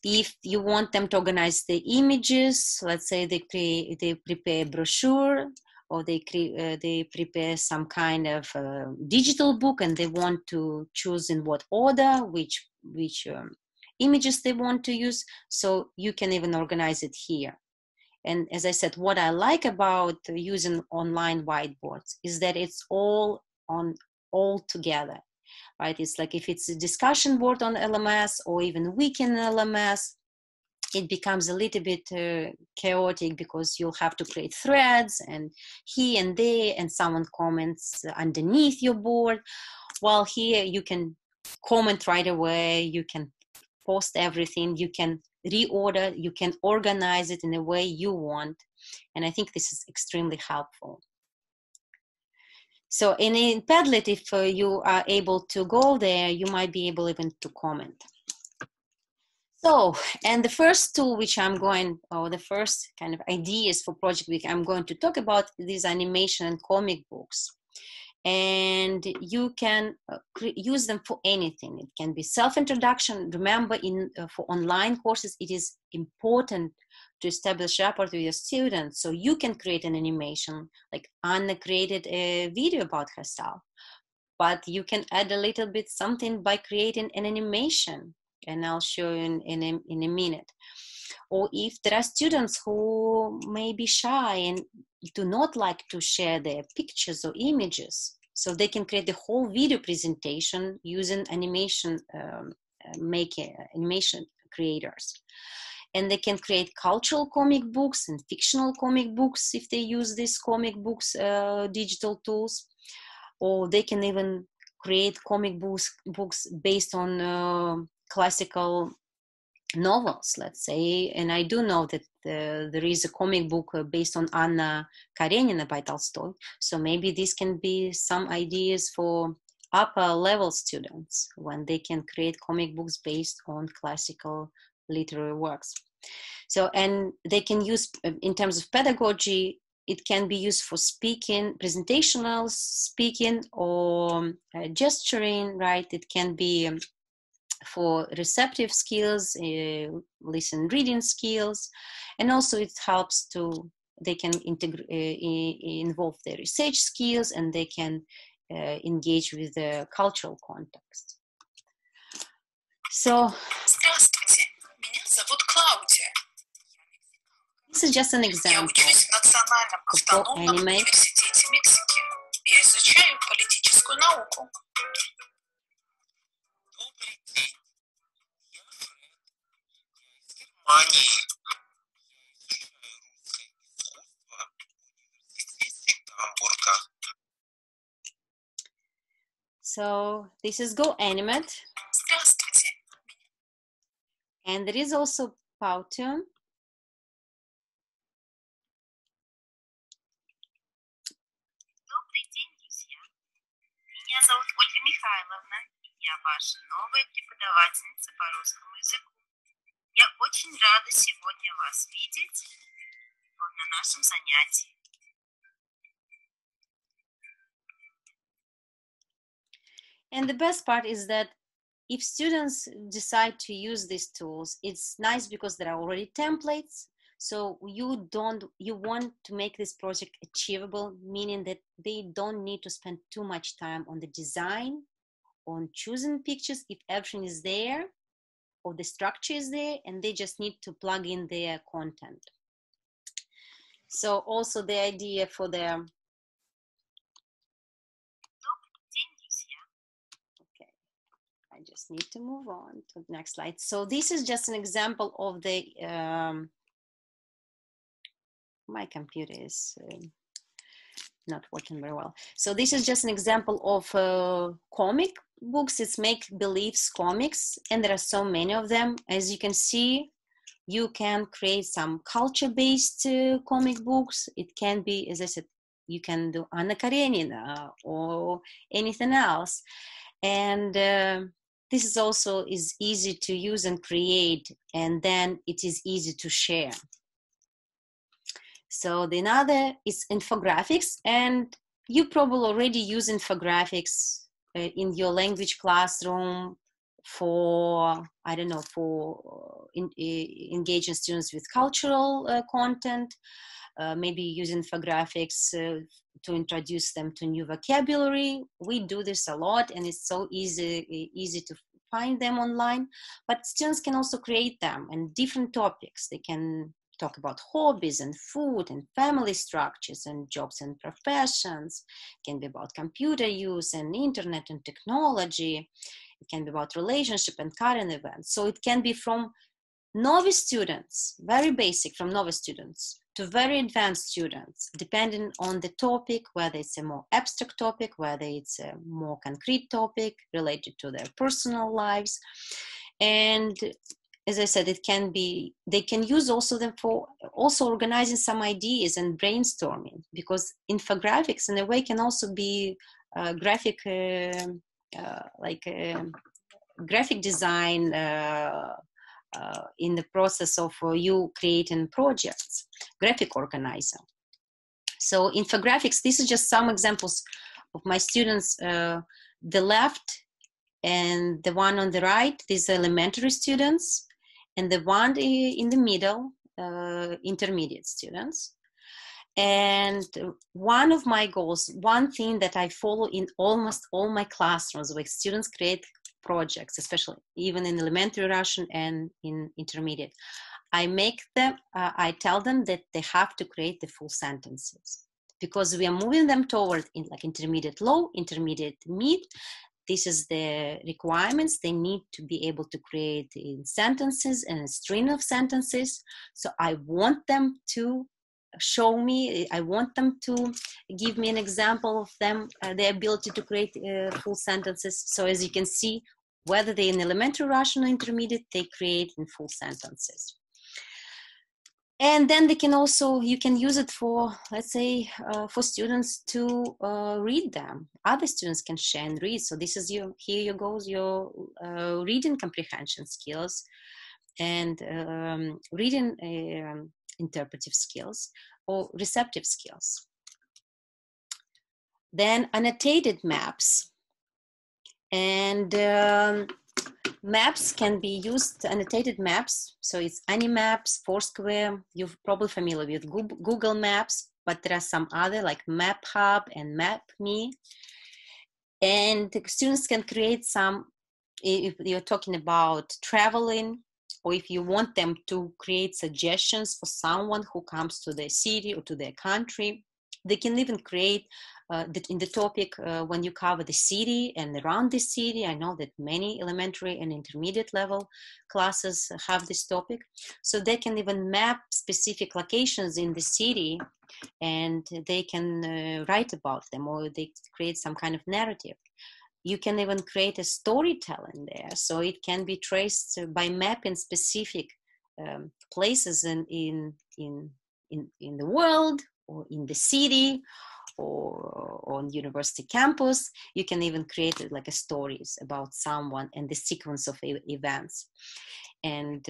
If you want them to organize the images, let's say they prepare a brochure, or they prepare some kind of digital book, and they want to choose in what order, which images they want to use. So you can even organize it here. And as I said, what I like about using online whiteboards is that it's all together, right? It's like if it's a discussion board on LMS or even weekend LMS, it becomes a little bit chaotic because you'll have to create threads and here and there, and someone comments underneath your board. While here you can comment right away, you can post everything, you can reorder, you can organize it in a way you want. And I think this is extremely helpful. So in Padlet, if you are able to go there, you might be able even to comment. So, and the first tool which the first kind of ideas for Project Week I'm going to talk about is animation and comic books. And you can use them for anything. It can be self-introduction. Remember, for online courses, it is important to establish rapport with your students. So you can create an animation, like Anna created a video about herself, but you can add a little bit something by creating an animation. And I'll show you in a minute. Or if there are students who may be shy and do not like to share their pictures or images, so they can create the whole video presentation using animation animation creators. And they can create cultural comic books and fictional comic books if they use these comic books digital tools. Or they can even create comic books based on classical novels, let's say. And I do know that there is a comic book based on Anna Karenina by Tolstoy. So maybe this can be some ideas for upper level students when they can create comic books based on classical literary works. So, and they can use, in terms of pedagogy, it can be used for speaking, presentational speaking, or gesturing, right? It can be for receptive skills, listen reading skills, and also it helps they can involve their research skills, and they can engage with the cultural context. So this is just an example of animate. So this is Go Animate. And there is also Powtoon. Добрый день, друзья. Меня зовут Ольга Михайловна, и я ваша новая преподавательница по русскому языку. Я очень рада сегодня вас видеть на нашем занятии. And the best part is that if students decide to use these tools, it's nice because there are already templates. So you want to make this project achievable, meaning that they don't need to spend too much time on the design, on choosing pictures, if everything is there, or the structure is there, and they just need to plug in their content. So also the idea for the just need to move on to the next slide. So this is just an example of the, my computer is not working very well. So this is just an example of comic books. It's make-believe comics, and there are so many of them. As you can see, you can create some culture-based comic books. It can be, as I said, you can do Anna Karenina or anything else. And this is also is easy to use and create, and then it is easy to share. So the another is infographics, and you probably already use infographics in your language classroom for, I don't know, for engaging students with cultural content, maybe use infographics to introduce them to new vocabulary. We do this a lot, and it's so easy to find them online, but students can also create them in different topics. They can talk about hobbies and food and family structures and jobs and professions. It can be about computer use and internet and technology. It can be about relationship and current events. So it can be from novice students, very basic, from novice students to very advanced students, depending on the topic, whether it's a more abstract topic, whether it's a more concrete topic related to their personal lives. And as I said, it can be, they can use also them for also organizing some ideas and brainstorming, because infographics in a way can also be graphic, graphic design in the process of you creating projects, graphic organizer. So infographics, this is just some examples of my students. The left and the one on the right, these are elementary students, and the one in the middle, intermediate students. And one of my goals, one thing that I follow in almost all my classrooms where students create projects, especially even in elementary Russian and in intermediate, I make them, I tell them that they have to create the full sentences, because we are moving them toward in like intermediate low, intermediate mid. This is the requirements. They need to be able to create in sentences and a string of sentences. So I want them to show me, I want them to give me an example of them, their ability to create full sentences. So as you can see, whether they're in elementary Russian or intermediate, they create in full sentences. And then they can also, you can use it for, let's say, for students to read them. Other students can share and read. So this is your, here you goes your reading comprehension skills and reading interpretive skills or receptive skills. Then annotated maps. And maps can be used, annotated maps. So it's Animaps, Foursquare. You're probably familiar with Google Maps, but there are some other like MapHub and MapMe. And the students can create some, if you're talking about traveling, or if you want them to create suggestions for someone who comes to their city or to their country, they can even create in the topic when you cover the city and around the city. I know that many elementary and intermediate level classes have this topic. So they can even map specific locations in the city, and they can write about them, or they create some kind of narrative. You can even create a storytelling there. So it can be traced by mapping specific places in the world, or in the city, or on university campus. You can even create like a stories about someone and the sequence of events. And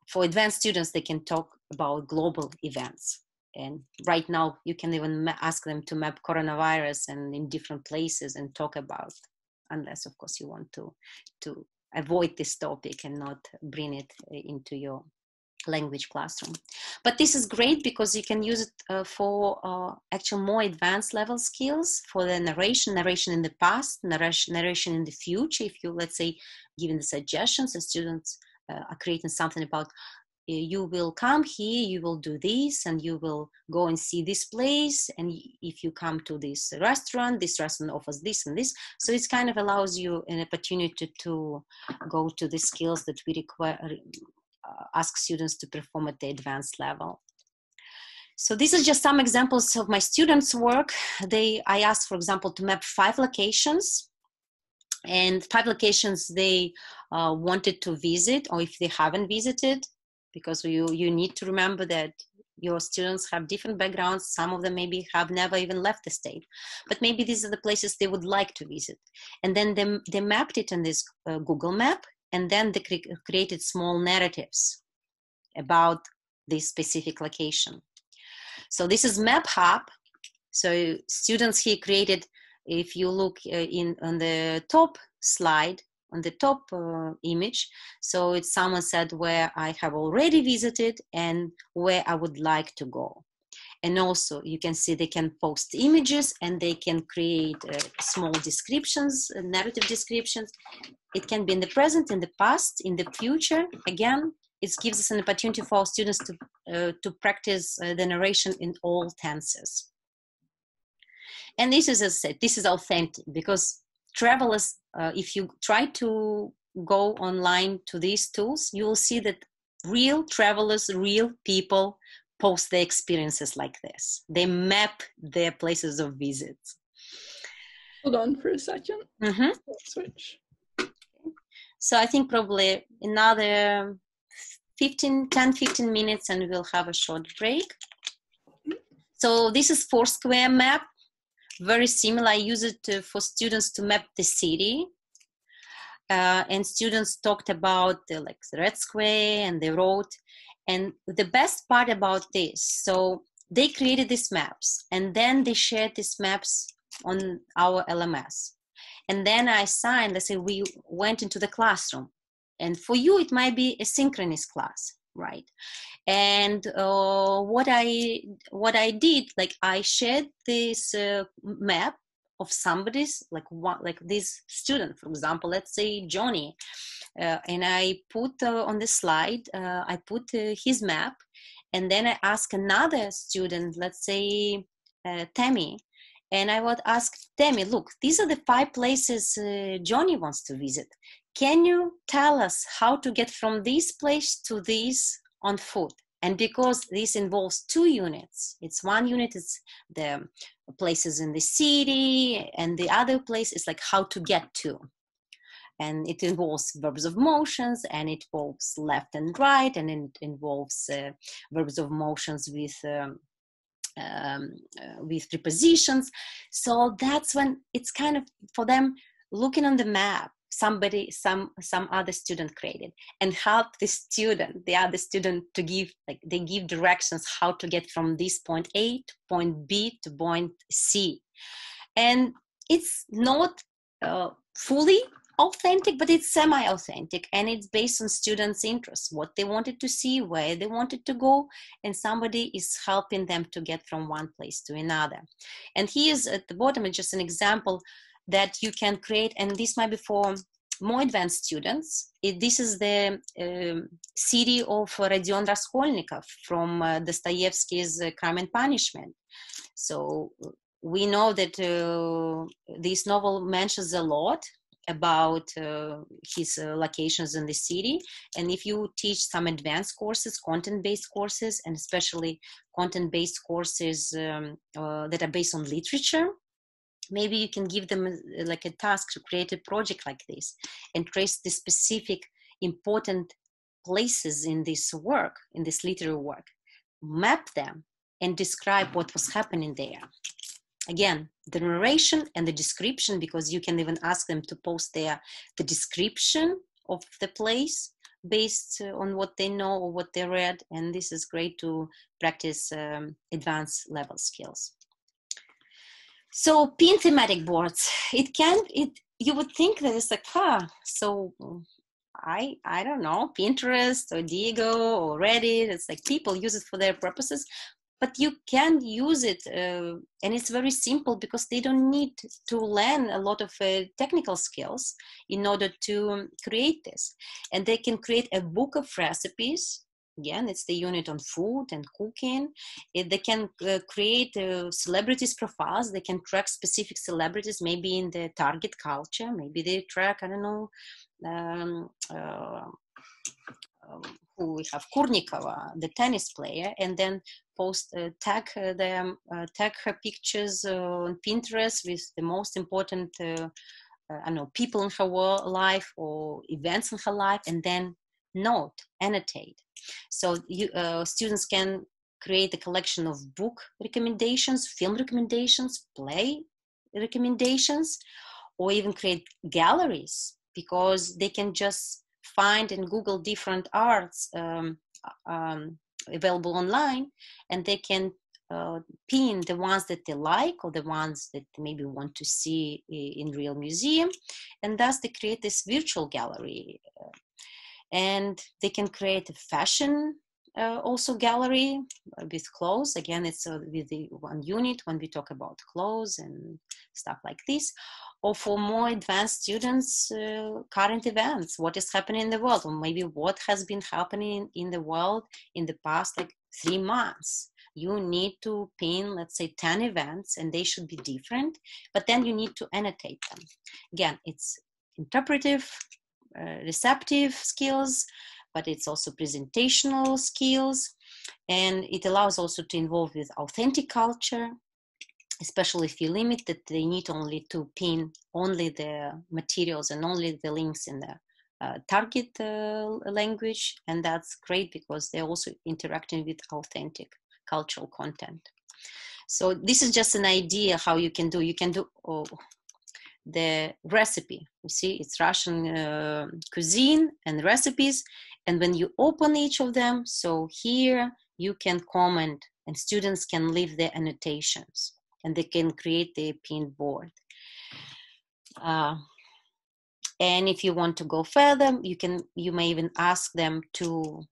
for advanced students, they can talk about global events. And right now, you can even ask them to map coronavirus and in different places and talk about, unless of course you want to avoid this topic and not bring it into your language classroom. But this is great because you can use it for actual more advanced level skills, for the narration in the past, narration in the future. If you, let's say, giving the suggestions and students are creating something about you will come here, you will do this, and you will go and see this place. And if you come to this restaurant offers this and this. So it kind of allows you an opportunity to go to the skills that we require, ask students to perform at the advanced level. So this is just some examples of my students' work. I asked, for example, to map 5 locations. And 5 locations they wanted to visit, or if they haven't visited, because you need to remember that your students have different backgrounds. Some of them maybe have never even left the state, but maybe these are the places they would like to visit. And then they mapped it in this Google map, and then they created small narratives about this specific location. So this is Map Hub. So students here created, if you look on the top slide, on the top image, so it's someone said where I have already visited and where I would like to go. And also you can see they can post images and they can create small descriptions, narrative descriptions. It can be in the present, in the past, in the future. Again, it gives us an opportunity for our students to practice the narration in all tenses. And this is, as I said, this is authentic, because travelers, if you try to go online to these tools, you will see that real travelers, real people post their experiences like this. They map their places of visits. Hold on for a second. Mm-hmm. Switch. So I think probably another 10-15 minutes and we'll have a short break. So this is Foursquare map. Very similar. I use it for students to map the city. And students talked about the Red Square and the road. And the best part about this, so they created these maps and then they shared these maps on our LMS. And then I assigned, let's say we went into the classroom. And for you, it might be a synchronous class, right? And what I did, I shared this map of somebody's, like this student, for example, let's say Johnny, and I put on the slide, I put his map, and then I ask another student, let's say Tammy, and I would ask Tammy, look, these are the 5 places Johnny wants to visit. Can you tell us how to get from this place to this on foot? And because this involves 2 units, it's one unit is the places in the city, and the other place is like how to get to. And it involves verbs of motions, and it involves left and right, and it involves verbs of motions with prepositions. So that's when it's kind of for them looking on the map, some other student created, and help the other student to give, they give directions how to get from this point A to point B to point C. And it's not fully authentic, but it's semi-authentic, and it's based on students' interests, what they wanted to see, where they wanted to go, and somebody is helping them to get from one place to another. And here's at the bottom is just an example that you can create, and this might be for more advanced students. This is the city of Rodion Raskolnikov from Dostoevsky's Crime and Punishment. So we know that this novel mentions a lot about his locations in the city. And if you teach some advanced courses, content-based courses, and especially content-based courses that are based on literature, maybe you can give them like a task to create a project like this and trace the specific important places in this work, in this literary work, map them and describe what was happening there. Again, the narration and the description, because you can even ask them to post there the description of the place based on what they know or what they read. And this is great to practice advanced level skills. So pin thematic boards, you would think that it's like, so I don't know, Pinterest or Diego or Reddit, it's like people use it for their purposes, but you can use it, and it's very simple because they don't need to learn a lot of technical skills in order to create this. And they can create a book of recipes Again, it's the unit on food and cooking. They can create celebrities profiles. They can track specific celebrities, maybe in the target culture. Maybe they track, I don't know, who we have, Kurnikova, the tennis player, and then post tag her pictures on Pinterest with the most important I don't know, people in her life or events in her life, and then annotate. So students can create a collection of book recommendations, film recommendations, play recommendations, or even create galleries, because they can just find and Google different arts available online, and they can pin the ones that they like or the ones that they maybe want to see in real museum, and thus they create this virtual gallery. And they can create a fashion also gallery with clothes. Again, it's with the one unit when we talk about clothes and stuff like this. Or for more advanced students, current events, what is happening in the world, or maybe what has been happening in the world in the past like 3 months. You need to pin, let's say, 10 events, and they should be different, but then you need to annotate them. Again, it's interpretive, receptive skills, but it's also presentational skills, and it allows also to involve with authentic culture, especially if you limit that they need only to pin only the materials and only the links in the target language, and that's great because they're also interacting with authentic cultural content. So this is just an idea how you can do the recipe. You see, it's Russian cuisine and recipes, and when you open each of them, so here you can comment and students can leave their annotations and they can create the pinned board. And if you want to go further, you may even ask them to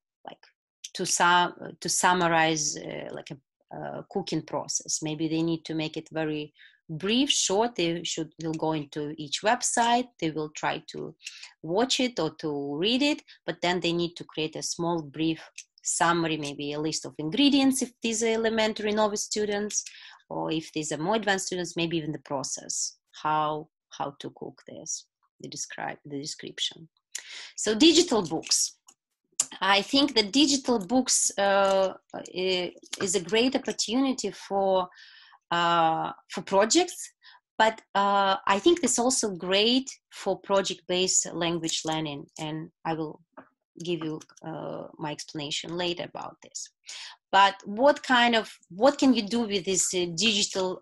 summarize like a cooking process. Maybe they need to make it very brief, short. Will go into each website. They will try to watch it or to read it, but then they need to create a small brief summary, maybe a list of ingredients if these are elementary novice students, or if these are more advanced students, maybe even the process, how to cook this, the description. So digital books. I think that digital books is a great opportunity for projects, but I think it's also great for project-based language learning, and I will give you my explanation later about this. But what can you do with these digital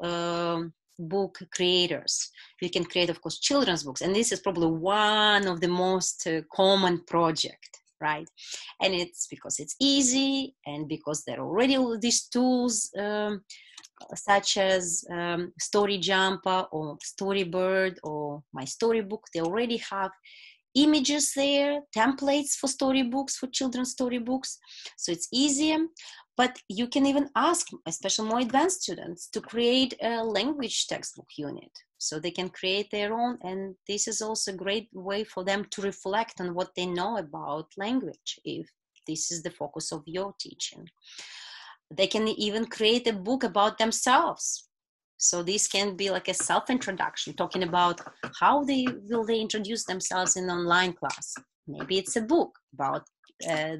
book creators? You can create, of course, children's books, and this is probably one of the most common project, right? And it's because it's easy, and because there are already all these tools such as Story Jumper or Storybird or My Storybook. They already have images there, templates for storybooks, for children's storybooks, so it's easier. But you can even ask, especially more advanced students, to create a language textbook unit, so they can create their own, and this is also a great way for them to reflect on what they know about language, if this is the focus of your teaching. They can even create a book about themselves. So this can be like a self-introduction, talking about how will they introduce themselves in online class. Maybe it's a book about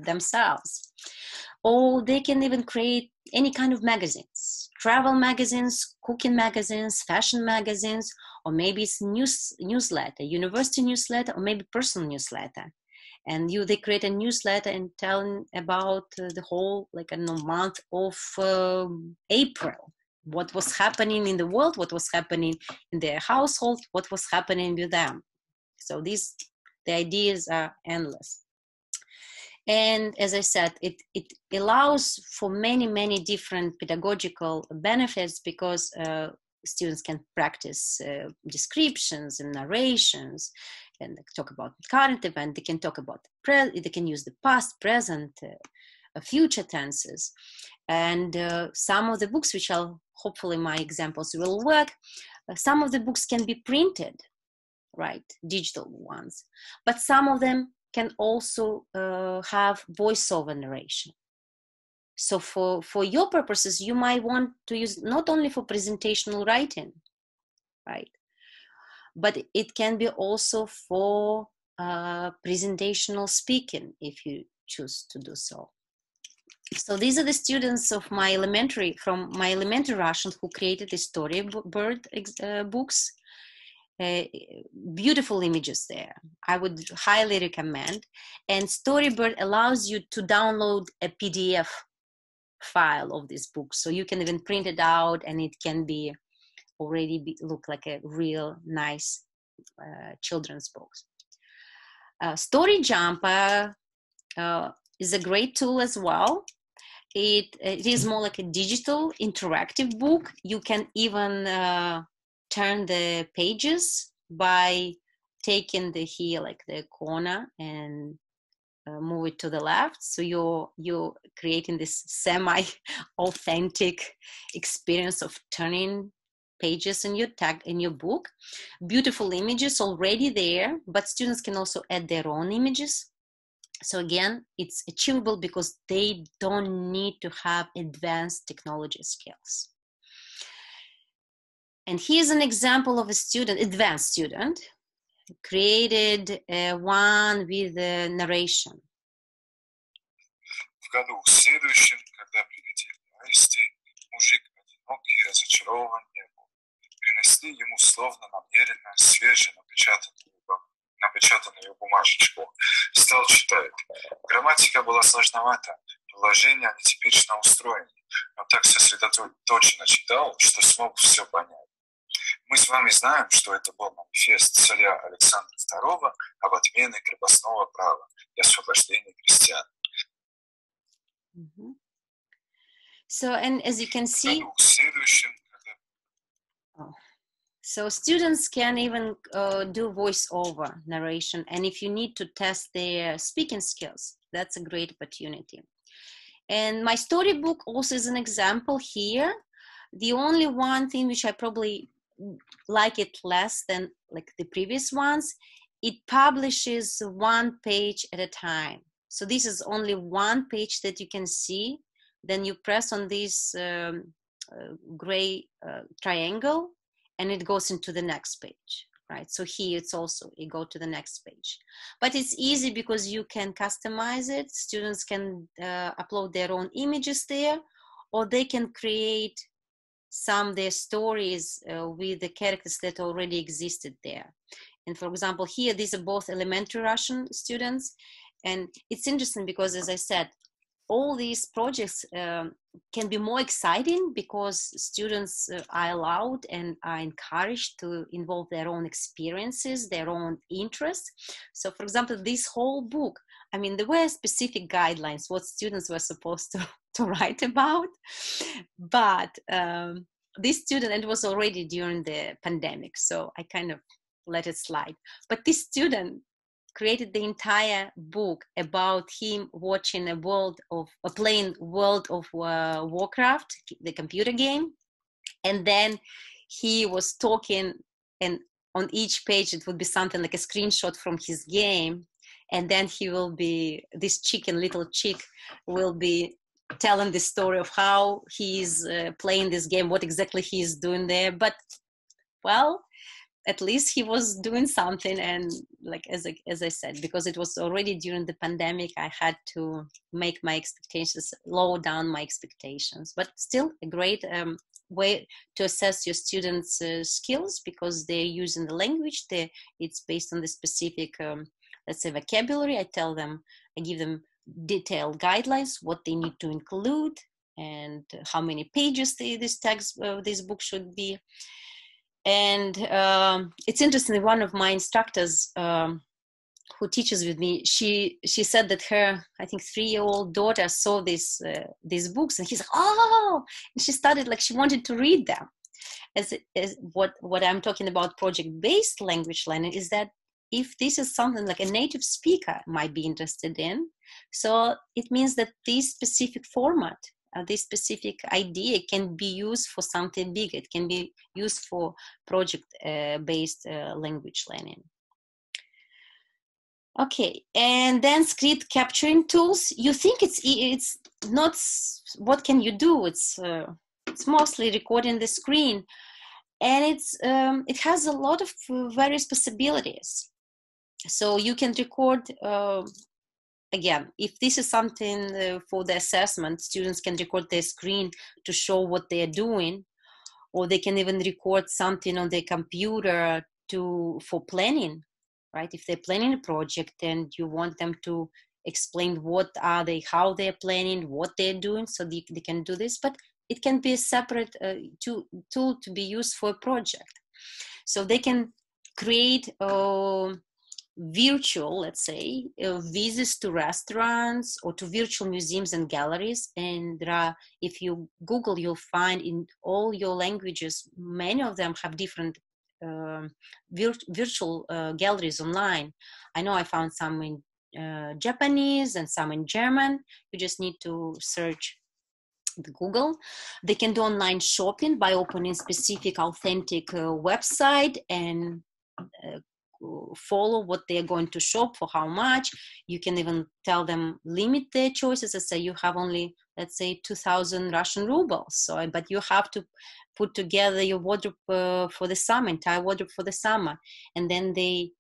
themselves. Or they can even create any kind of magazines, travel magazines, cooking magazines, fashion magazines, or maybe it's newsletter, university newsletter, or maybe personal newsletter. And they create a newsletter and telling about the whole month of April. What was happening in the world, what was happening in their household, what was happening with them. So the ideas are endless. And as I said, it allows for many, many different pedagogical benefits, because students can practice descriptions and narrations, and talk about current event. They can talk about they can use the past, present, future tenses. And some of the books, which hopefully my examples will work, some of the books can be printed, right, digital ones, but some of them can also have voiceover narration. So for your purposes, you might want to use not only for presentational writing, right? But it can be also for presentational speaking if you choose to do so. So these are the students of my elementary, from my elementary Russian, who created the Storybird books. Beautiful images there. I would highly recommend. And Storybird allows you to download a PDF file of this book, so you can even print it out, and it can be already look like a real nice children's books. Story Jumper is a great tool as well. It is more like a digital interactive book. You can even turn the pages by taking the here, like the corner, and move it to the left. So you're creating this semi-authentic experience of turning pages in your book. Beautiful images already there, but students can also add their own images. So again, it's achievable because they don't need to have advanced technology skills. And here's an example of a student, advanced student, created one with a narration. В году следующем, когда прилетели аисты, мужик одинокий, разочарован не был. Принесли ему словно намеренно свежее напечатанную бумажечку. Стал читать. Грамматика была сложновата, предложения нетипично устроены, но так сосредоточенно читал, что смог все понять. Мы с вами знаем, что это был манифест царя Александра II об отмене крепостного права и освобождении крестьян. So, and as you can see, so students can even do voiceover narration, and if you need to test their speaking skills, that's a great opportunity. And my storybook also is an example here. The only one thing which I probably like it less than like the previous ones, it publishes one page at a time. So this is only one page that you can see. Then you press on this gray triangle, and it goes into the next page, right? So here it's also, you go to the next page. But it's easy because you can customize it. Students can upload their own images there, or they can create some of their stories with the characters that already existed there. And for example, here, these are both elementary Russian students. And it's interesting because, as I said, all these projects can be more exciting because students are allowed and are encouraged to involve their own experiences, their own interests. So for example, this whole book, I mean, there were specific guidelines what students were supposed to write about, but this student, and it was already during the pandemic, so I kind of let it slide. But this student created the entire book about him watching playing World of Warcraft, the computer game, and then he was talking, and on each page it would be something like a screenshot from his game, and then he will be, this little chick will be telling the story of how he's playing this game, what exactly he's doing there. But well, at least he was doing something. And like as I said, because it was already during the pandemic, I had to make my expectations, lower down my expectations. But still a great way to assess your students' skills, because they're using the language. It's based on the specific, let's say, vocabulary. I give them detailed guidelines, what they need to include, and how many pages this book should be. And it's interesting, one of my instructors who teaches with me, she said that her, I think, 3-year-old daughter saw these books, and she's like, oh, and she started, like, she wanted to read them. As what I'm talking about project-based language learning is that if this is something like a native speaker might be interested in, so it means that this specific format, this specific idea can be used for something bigger. It can be used for project-based language learning. Okay, and then screen capturing tools. You think it's not, what can you do? It's mostly recording the screen, and it has a lot of various possibilities. So you can record, again, if this is something for the assessment, students can record their screen to show what they're doing, or they can even record something on their computer for planning, right? If they're planning a project and you want them to explain how they're planning, what they're doing, so they can do this, but it can be a separate tool to be used for a project. So they can create virtual, let's say, visits to restaurants or to virtual museums and galleries. And there are, if you Google, you'll find in all your languages, many of them have different virtual galleries online. I know I found some in Japanese and some in German. You just need to search the Google. They can do online shopping by opening specific authentic website and follow what they're going to shop for, how much. You can even tell them limit their choices. Let's say you have only, let's say, 2,000 Russian rubles. So, but you have to put together your wardrobe for the summer, entire wardrobe for the summer. And then they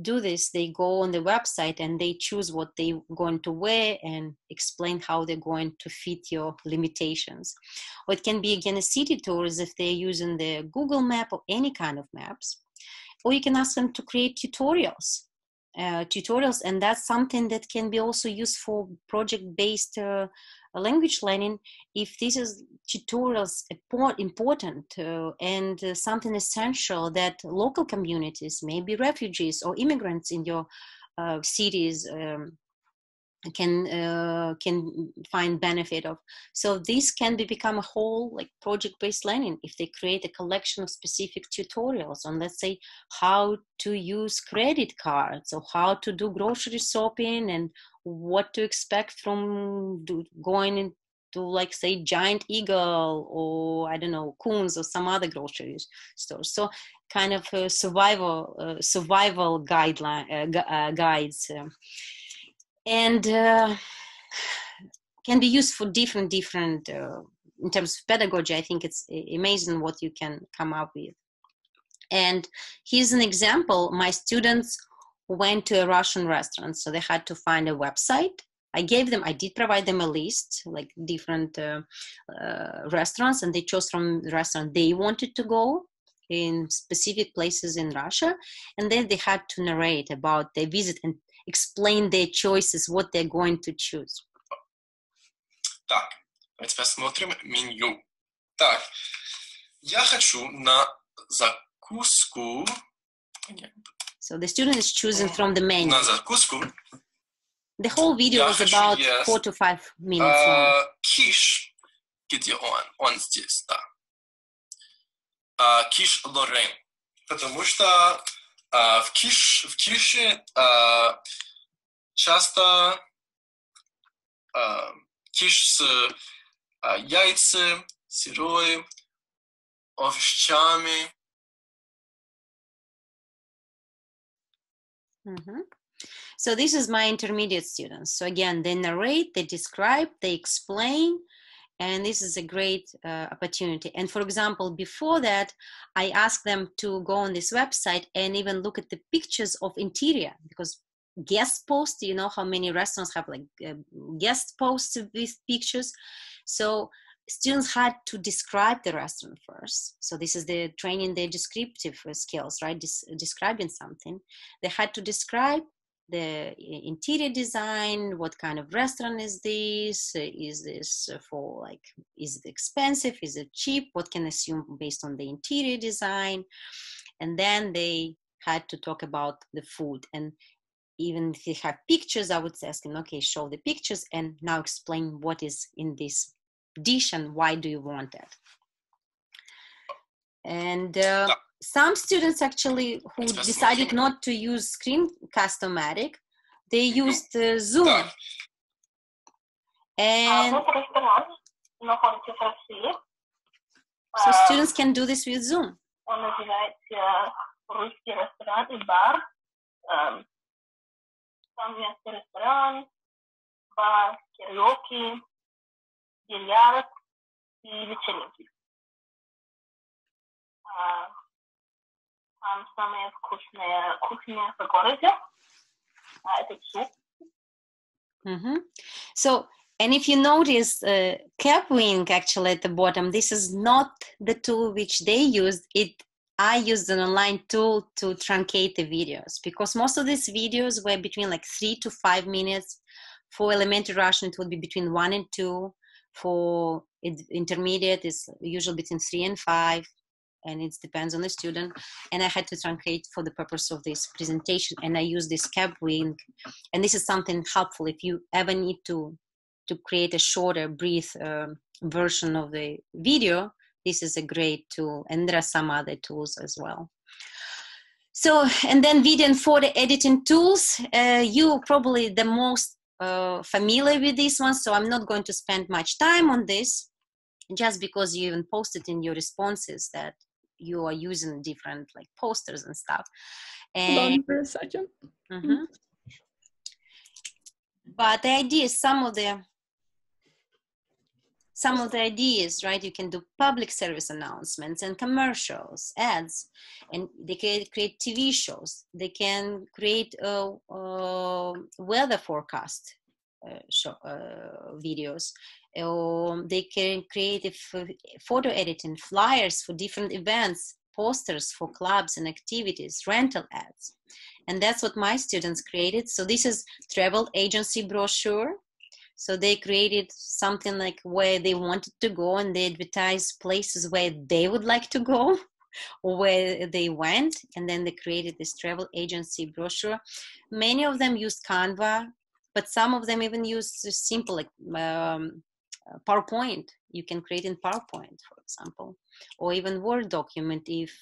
do this, they go on the website and they choose what they're going to wear and explain how they're going to fit your limitations. Or it can be, again, a city tours if they're using the Google map or any kind of maps. Or you can ask them to create tutorials, and that's something that can be also used for project-based language learning. If this is tutorials important and something essential that local communities, maybe refugees or immigrants in your cities can find benefit of. So this can become a whole like project-based learning if they create a collection of specific tutorials on, let's say, how to use credit cards or how to do grocery shopping and what to expect from going into, like, say, Giant Eagle or, I don't know, Koons or some other grocery store. So kind of survival guides. And can be used for different in terms of pedagogy. I think it's amazing what you can come up with. And here's an example. My students went to a Russian restaurant, so they had to find a website. I did provide them a list, like different restaurants, and they chose from the restaurant they wanted to go in specific places in Russia. And then they had to narrate about their visit and explain their choices, what they're going to choose. Так, давайте посмотрим меню. Так, я хочу на закуску. So the student is choosing from the menu. На закуску. The whole video was about 4 to 5 minutes long. Киш, где он? Он здесь, да. Киш Лорен. Потому что в кише часто киш с яйцами, сырой, овощами. So this is my intermediate students. So again, they narrate, they describe, they explain, and this is a great opportunity. And for example, before that, I asked them to go on this website and even look at the pictures of interior, because guest posts, you know how many restaurants have like guest posts with pictures. So students had to describe the restaurant first. So this is the training their descriptive skills, right? Describing something. They had to describe the interior design, what kind of restaurant is this? Is this for, like, is it expensive? Is it cheap? What can I assume based on the interior design? And then they had to talk about the food. And even if they have pictures, I would ask them, okay, show the pictures and now explain what is in this dish and why do you want that? And some students actually who decided not to use Screencast-O-Matic, they used Zoom. And so students can do this with Zoom. Там есть ресторан, бар, караоке, бильярд и вечеринки. Там самая вкусная кухня в городе. Это суп. So, and if you notice, Capwing actually at the bottom, this is not the tool which they used. I used an online tool to truncate the videos, because most of these videos were between like 3 to 5 minutes. For elementary Russian, it would be between 1 and 2. For intermediate, it's usually between 3 and 5. And it depends on the student. And I had to truncate for the purpose of this presentation. And I use this Capwing. And this is something helpful if you ever need to create a shorter, brief version of the video. This is a great tool. And there are some other tools as well. So, and then video and photo editing tools. You probably the most familiar with this one. So I'm not going to spend much time on this, just because you even posted in your responses that you are using different like posters and stuff. And, hold on for a second. But the idea is some of the ideas, right? You can do public service announcements and commercials, ads, and they can create TV shows. They can create weather forecast videos. They can create photo editing, flyers for different events, posters for clubs and activities, rental ads. And that's what my students created. So this is travel agency brochure. So they created something like where they wanted to go, and they advertised places where they would like to go or where they went. And then they created this travel agency brochure. Many of them used Canva, but some of them even use simple like PowerPoint. You can create in PowerPoint, for example, or even Word document if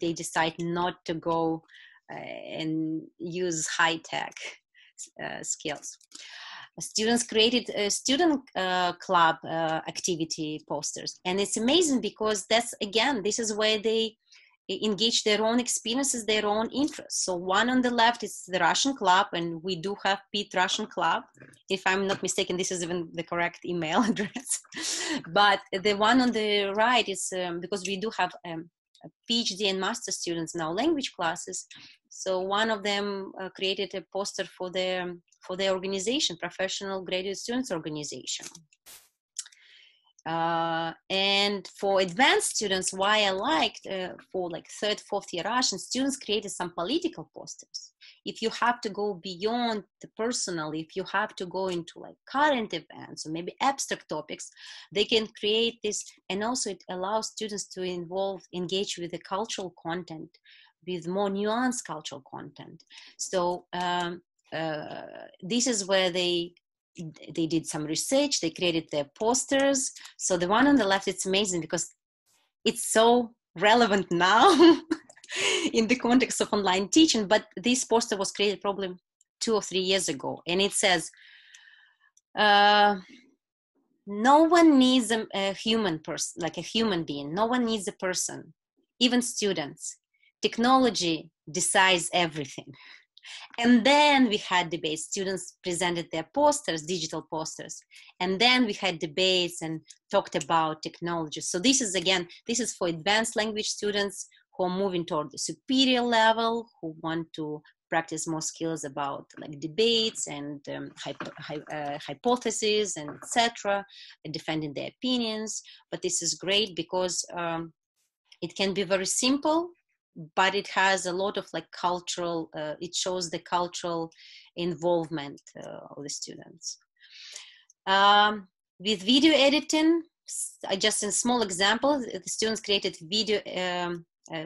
they decide not to go and use high-tech skills. Students created a student club activity posters. And it's amazing because that's, again, this is where they engage their own experiences, their own interests. So one on the left is the Russian club, and we do have Pete Russian Club. If I'm not mistaken, this is even the correct email address. But the one on the right is because we do have PhD and master students in our language classes. So one of them created a poster for their organization, Professional Graduate Students Organization. And for advanced students, why I liked for like 3rd, 4th year Russian, students created some political posters. If you have to go beyond the personal, if you have to go into like current events or maybe abstract topics, they can create this. And also it allows students to engage with the cultural content, with more nuanced cultural content. So this is where they did some research, they created their posters. So the one on the left, it's amazing because it's so relevant now in the context of online teaching, but this poster was created probably 2 or 3 years ago. And it says, no one needs a human person, like a human being. No one needs a person, even students. Technology decides everything. And then we had debates. Students presented their posters, digital posters. And then we had debates and talked about technology. So this is, again, this is for advanced language students who are moving toward the superior level, who want to practice more skills about like debates and hypotheses and etc., and defending their opinions. But this is great because it can be very simple, but it has a lot of like cultural, it shows the cultural involvement of the students. With video editing, just in small examples, the students created video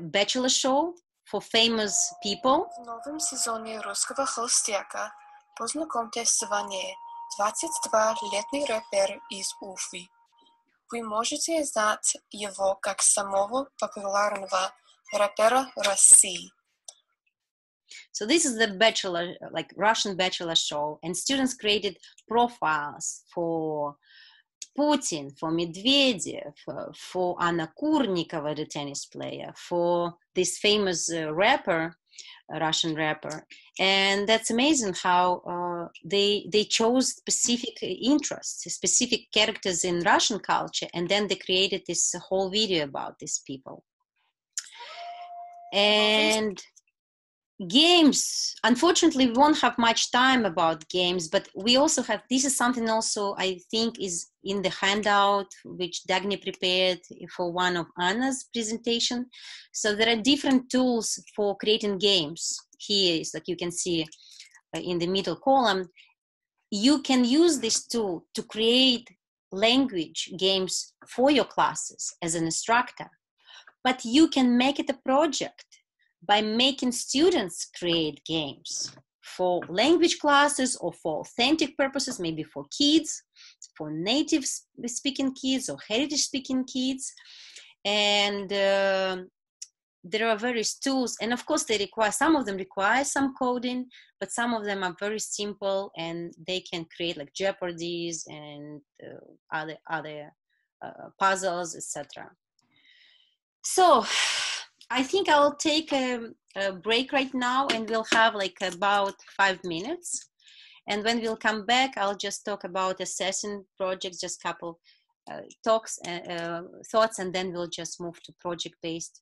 bachelor show for famous people. В новом сезоне русского холостяка познакомьтесь с Ваней, 22-летний рэпер из Уфы. Вы можете знать его как самого популярного рэпера России. So this is the bachelor, like Russian bachelor show, and students created profiles for Putin, for Medvedev, for Anna Kurnikova, the tennis player, for this famous rapper. a Russian rapper. And that's amazing how they chose specific interests, specific characters in Russian culture, and then they created this whole video about these people. And games, unfortunately, we won't have much time about games, but we also have, this is something also I think is in the handout which Dagny prepared for one of Anna's presentation. So there are different tools for creating games. Here is, like you can see in the middle column, you can use this tool to create language games for your classes as an instructor, but you can make it a project by making students create games for language classes or for authentic purposes, maybe for kids, for native speaking kids or heritage speaking kids. And there are various tools, and of course they require, some of them require some coding, but some of them are very simple and they can create like Jeopardies and other puzzles, etc. So I think I'll take a break right now, and we'll have like about 5 minutes. And when we'll come back, I'll just talk about assessing projects, just a couple thoughts, and then we'll just move to project-based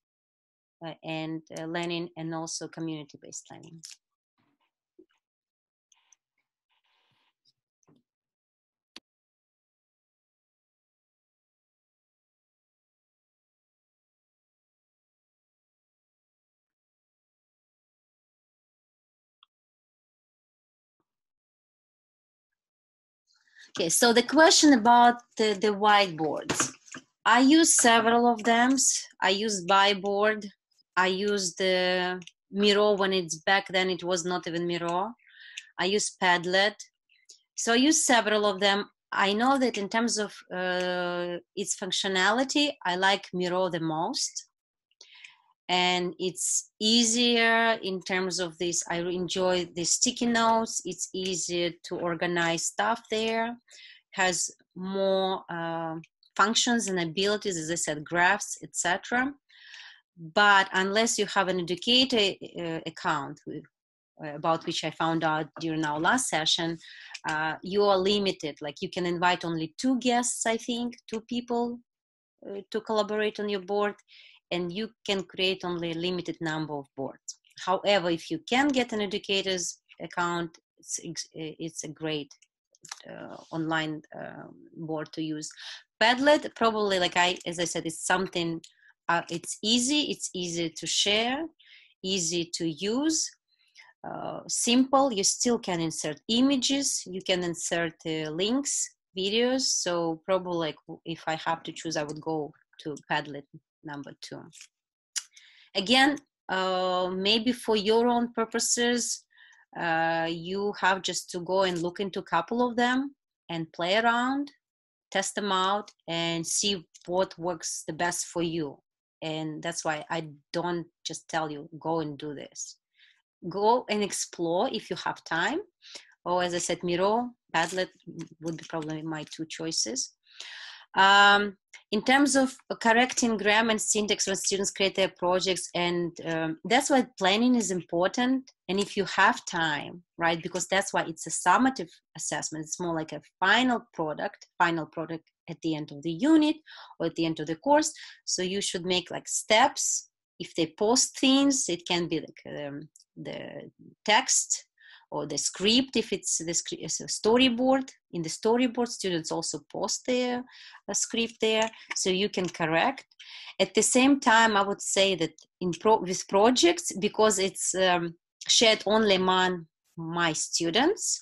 and learning, and also community-based learning. Okay, so the question about the whiteboards. I use several of them. I use Byboard. I use the Miro when it's back then, it was not even Miro. I use Padlet. So I use several of them. I know that in terms of its functionality, I like Miro the most. And it's easier in terms of this. I enjoy the sticky notes. It's easier to organize stuff there. Has more functions and abilities, as I said, graphs, etc. But unless you have an educator account, about which I found out during our last session, you are limited. Like you can invite only 2 guests, I think, 2 people to collaborate on your board, and you can create only a limited number of boards. However, if you can get an educator's account, it's a great online board to use. Padlet, probably, like as I said, it's something, it's easy to share, easy to use, simple. You still can insert images, you can insert links, videos. So probably, like, if I have to choose, I would go to Padlet number 2. Again, maybe for your own purposes, you have just to go and look into a couple of them and play around, test them out, and see what works the best for you. And that's why I don't just tell you, go and do this. Go and explore if you have time. Or as I said, Miro, Padlet would be probably my 2 choices. In terms of correcting grammar and syntax when students create their projects, and that's why planning is important. And if you have time, right, because that's why it's a summative assessment, it's more like a final product at the end of the unit or at the end of the course. So you should make like steps. If they post things, it can be like the text or the script. If it's a storyboard, in the storyboard, students also post their script there, so you can correct. At the same time, I would say that with projects, because it's shared only among my students,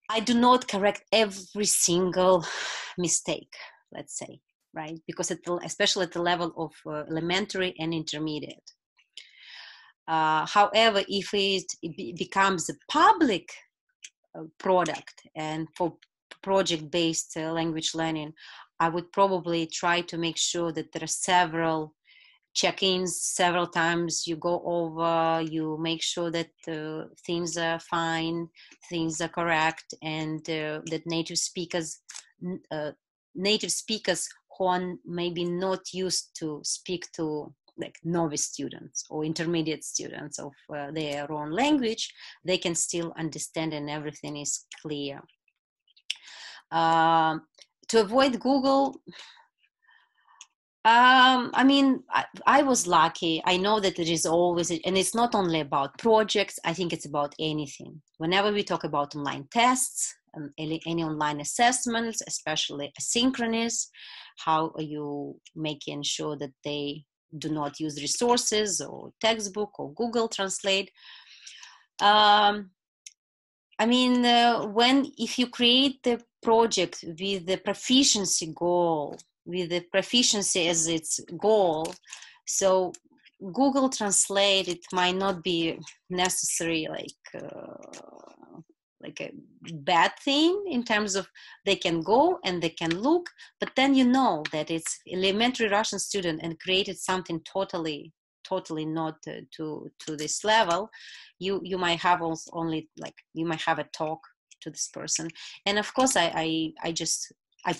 I do not correct every single mistake, let's say, right? Because especially at the level of elementary and intermediate. However, if it becomes a public product and for project-based language learning, I would probably try to make sure that there are several check-ins, several times you go over, you make sure that things are fine, things are correct, and that native speakers who are maybe not used to speak to like novice students or intermediate students of their own language, they can still understand and everything is clear. To avoid Google, I mean, I was lucky. I know that there is always, and it's not only about projects, I think it's about anything. Whenever we talk about online tests, any online assessments, especially asynchronous, how are you making sure that they do not use resources or textbook or Google Translate? I mean, if you create the project with the proficiency goal, with the proficiency as its goal, so Google Translate, it might not be necessary like a bad thing in terms of they can go and they can look, but then you know that it's elementary Russian student and created something totally not to this level. You might have only like you might have a talk to this person, and of course I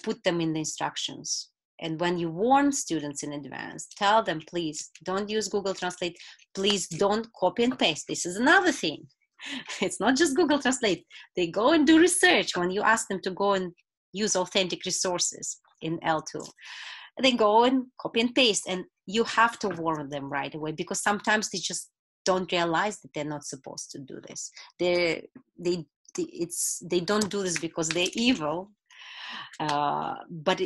put them in the instructions. And when you warn students in advance, tell them, please don't use Google Translate, please don't copy and paste. This is another thing. It's not just Google Translate. They go and do research when you ask them to go and use authentic resources in L2. They go and copy and paste, and you have to warn them right away, because sometimes they just don't realize that they're not supposed to do this. They don't do this because they're evil, but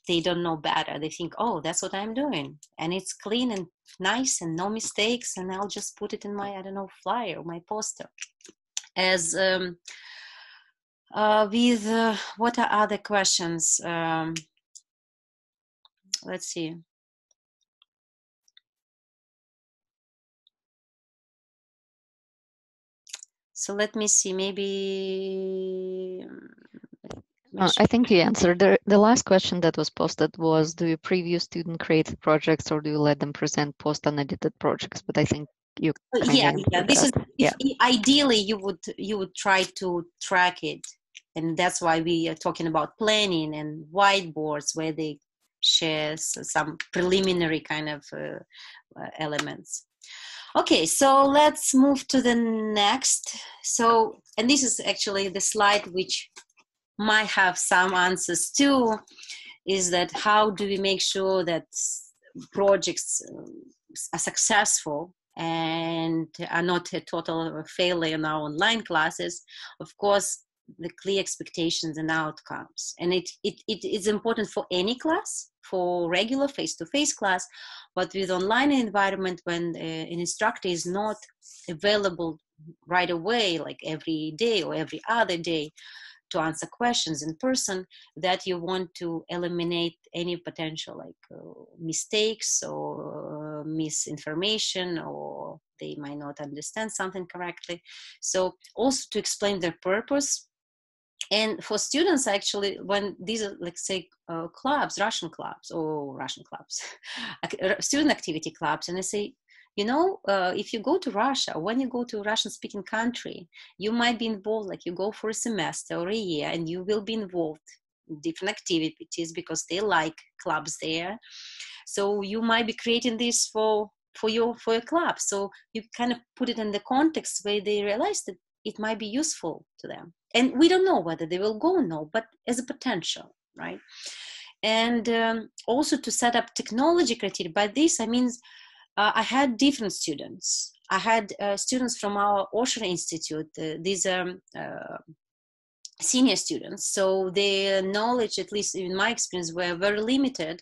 they don't know better. They think, oh, that's what I'm doing, and it's clean and nice and no mistakes, and I'll just put it in my, I don't know, flyer, my poster. As what are other questions? Let's see. So let me see, maybe... I think you answered. The last question that was posted was, do you preview student created projects or do you let them present post unedited projects? But I think you yeah, this is yeah. Ideally you would try to track it, and that's why we are talking about planning and whiteboards where they share some preliminary kind of elements. Okay, so let's move to the next. So, and this is actually the slide which might have some answers too, is that how do we make sure that projects are successful and are not a total failure in our online classes? Of course, the clear expectations and outcomes. And it is important for any class, for regular face-to-face class, but with online environment, when an instructor is not available right away, like every day or every other day, to answer questions in person, that you want to eliminate any potential like mistakes or misinformation, or they might not understand something correctly. So also to explain their purpose. And for students, actually, when these are, like, say, clubs, Russian clubs, student activity clubs, and I say, you know, if you go to Russia, when you go to a Russian-speaking country, you might be involved, like you go for a semester or a year, and you will be involved in different activities because they like clubs there. So you might be creating this for your club. So you kind of put it in the context where they realize that it might be useful to them. And we don't know whether they will go or no, but as a potential, right? And also to set up technology criteria. By this, I mean, I had different students. I had students from our Osher Institute. These are senior students. So their knowledge, at least in my experience, were very limited.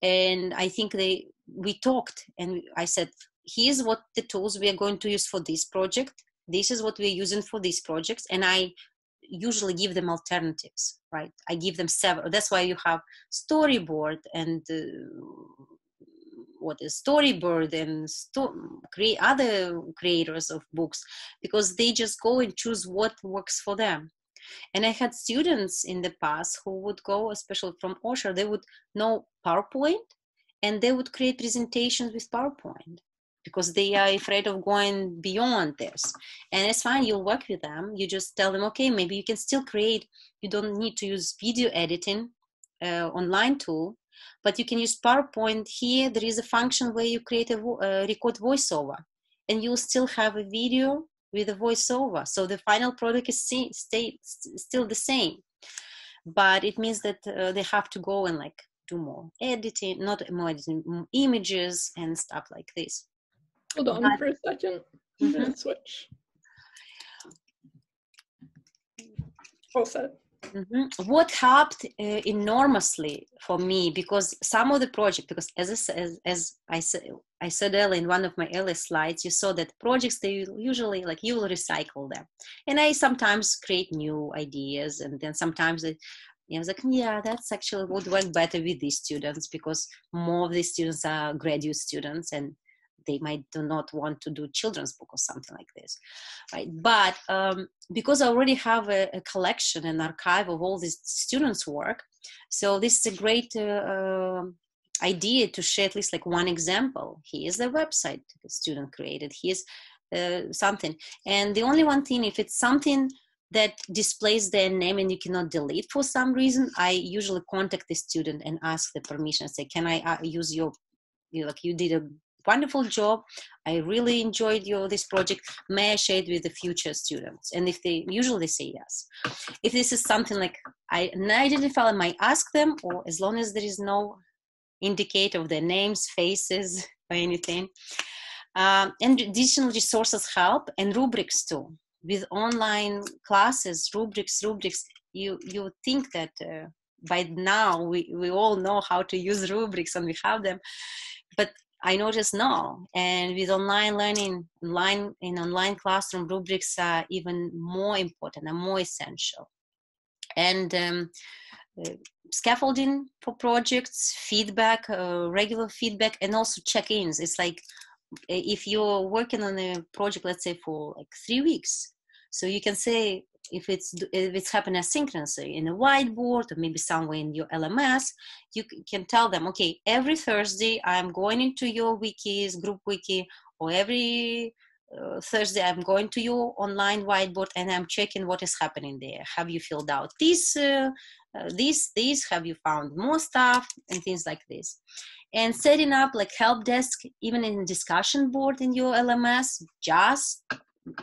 And I think we talked, and I said, here's what the tools we are going to use for this project. This is what we're using for these projects. And I usually give them alternatives, right? I give them several. That's why you have storyboard and what is Storyboard and other creators of books, because they just go and choose what works for them. And I had students in the past who would go, especially from Osher, they would know PowerPoint and they would create presentations with PowerPoint because they are afraid of going beyond this. And it's fine, you'll work with them. You just tell them, okay, maybe you can still create, you don't need to use video editing online tool, but you can use PowerPoint. Here there is a function where you create a record voiceover, and you'll still have a video with a voiceover. So the final product is still the same, but it means that they have to go and like do more editing, not more editing, images and stuff like this. Hold on for a second. I'm gonna switch. All set. What helped enormously for me, because some of the project, because as I said earlier in one of my earlier slides, you saw that projects, they usually like you will recycle them, and I sometimes create new ideas, and then sometimes I was like, yeah, that's actually would work better with these students, because more of these students are graduate students and they might do not want to do children's book or something like this, right? But because I already have a collection, an archive of all these students' work, so this is a great idea to share at least like one example. Here's the website the student created. Here's something. And the only one thing, if it's something that displays their name and you cannot delete for some reason, I usually contact the student and ask the permission, say, can I use your, like you did a wonderful job, I really enjoyed this project, may I share it with the future students? And if they usually say yes. If this is something like I identify, I might ask them, or as long as there is no indicator of their names, faces, or anything. And additional resources help, and rubrics too. With online classes, rubrics, you think that by now we all know how to use rubrics and we have them, but I notice now, and with online learning, online classroom, rubrics are even more important and more essential. And scaffolding for projects, feedback, regular feedback, and also check-ins. It's like if you're working on a project, let's say for like 3 weeks, so you can say, if it's happening asynchronously in a whiteboard or maybe somewhere in your LMS, you can tell them, okay, every Thursday I'm going into your wikis, group wiki, or every Thursday I'm going to your online whiteboard and I'm checking what is happening there. Have you filled out this? Have you found more stuff? And things like this. And setting up like help desk, even in discussion board in your LMS, just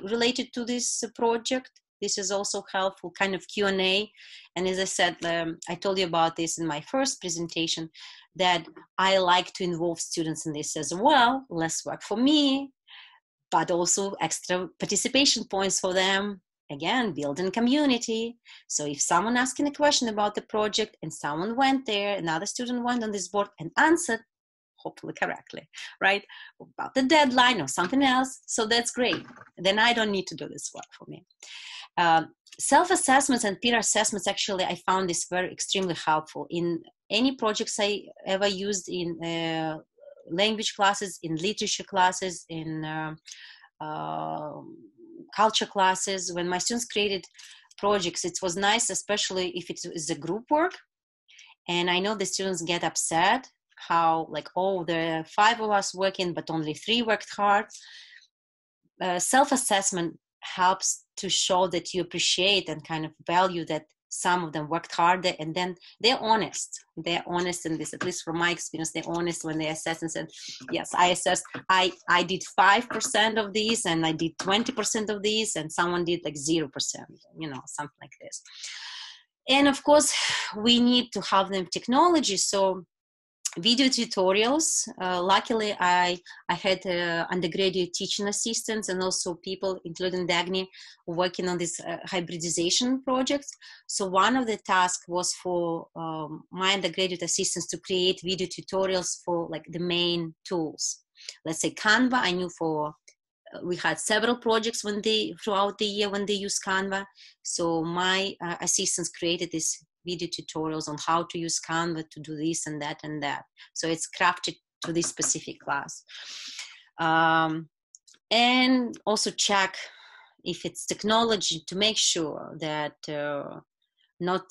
related to this project. This is also helpful, kind of Q&A. And as I said, I told you about this in my first presentation, that I like to involve students in this as well. Less work for me, but also extra participation points for them. Again, building community. So if someone asking a question about the project and someone went there, another student went on this board and answered, hopefully correctly, right? About the deadline or something else. So that's great. Then I don't need to do this work for me. Self-assessments and peer assessments, actually, I found this very extremely helpful in any projects I ever used in language classes, in literature classes, in culture classes. When my students created projects, it was nice, especially if it is a group work. And I know the students get upset how like, oh, there are 5 of us working, but only 3 worked hard. Self-assessment helps to show that you appreciate and kind of value that some of them worked harder, and then they're honest in this, at least from my experience. They're honest when they assess and said, yes, I assessed, I did 5% of these and I did 20% of these, and someone did like 0%, something like this. And of course we need to have them technology. So video tutorials, luckily I had undergraduate teaching assistants and also people, including Dagny, working on this hybridization project. So one of the tasks was for my undergraduate assistants to create video tutorials for like the main tools. Let's say Canva, I knew we had several projects throughout the year when they used Canva. So my assistants created this video tutorials on how to use Canva to do this and that and that. So it's crafted to this specific class. And also check if it's technology to make sure that not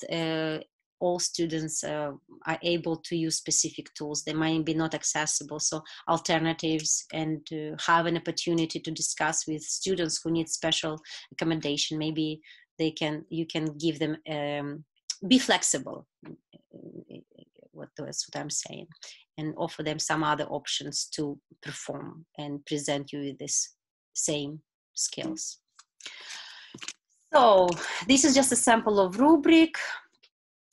all students are able to use specific tools. They might be not accessible. So alternatives, and to have an opportunity to discuss with students who need special accommodation. Maybe you can give them be flexible that's what I'm saying, and offer them some other options to perform and present you with this same skills. So this is just a sample of rubric,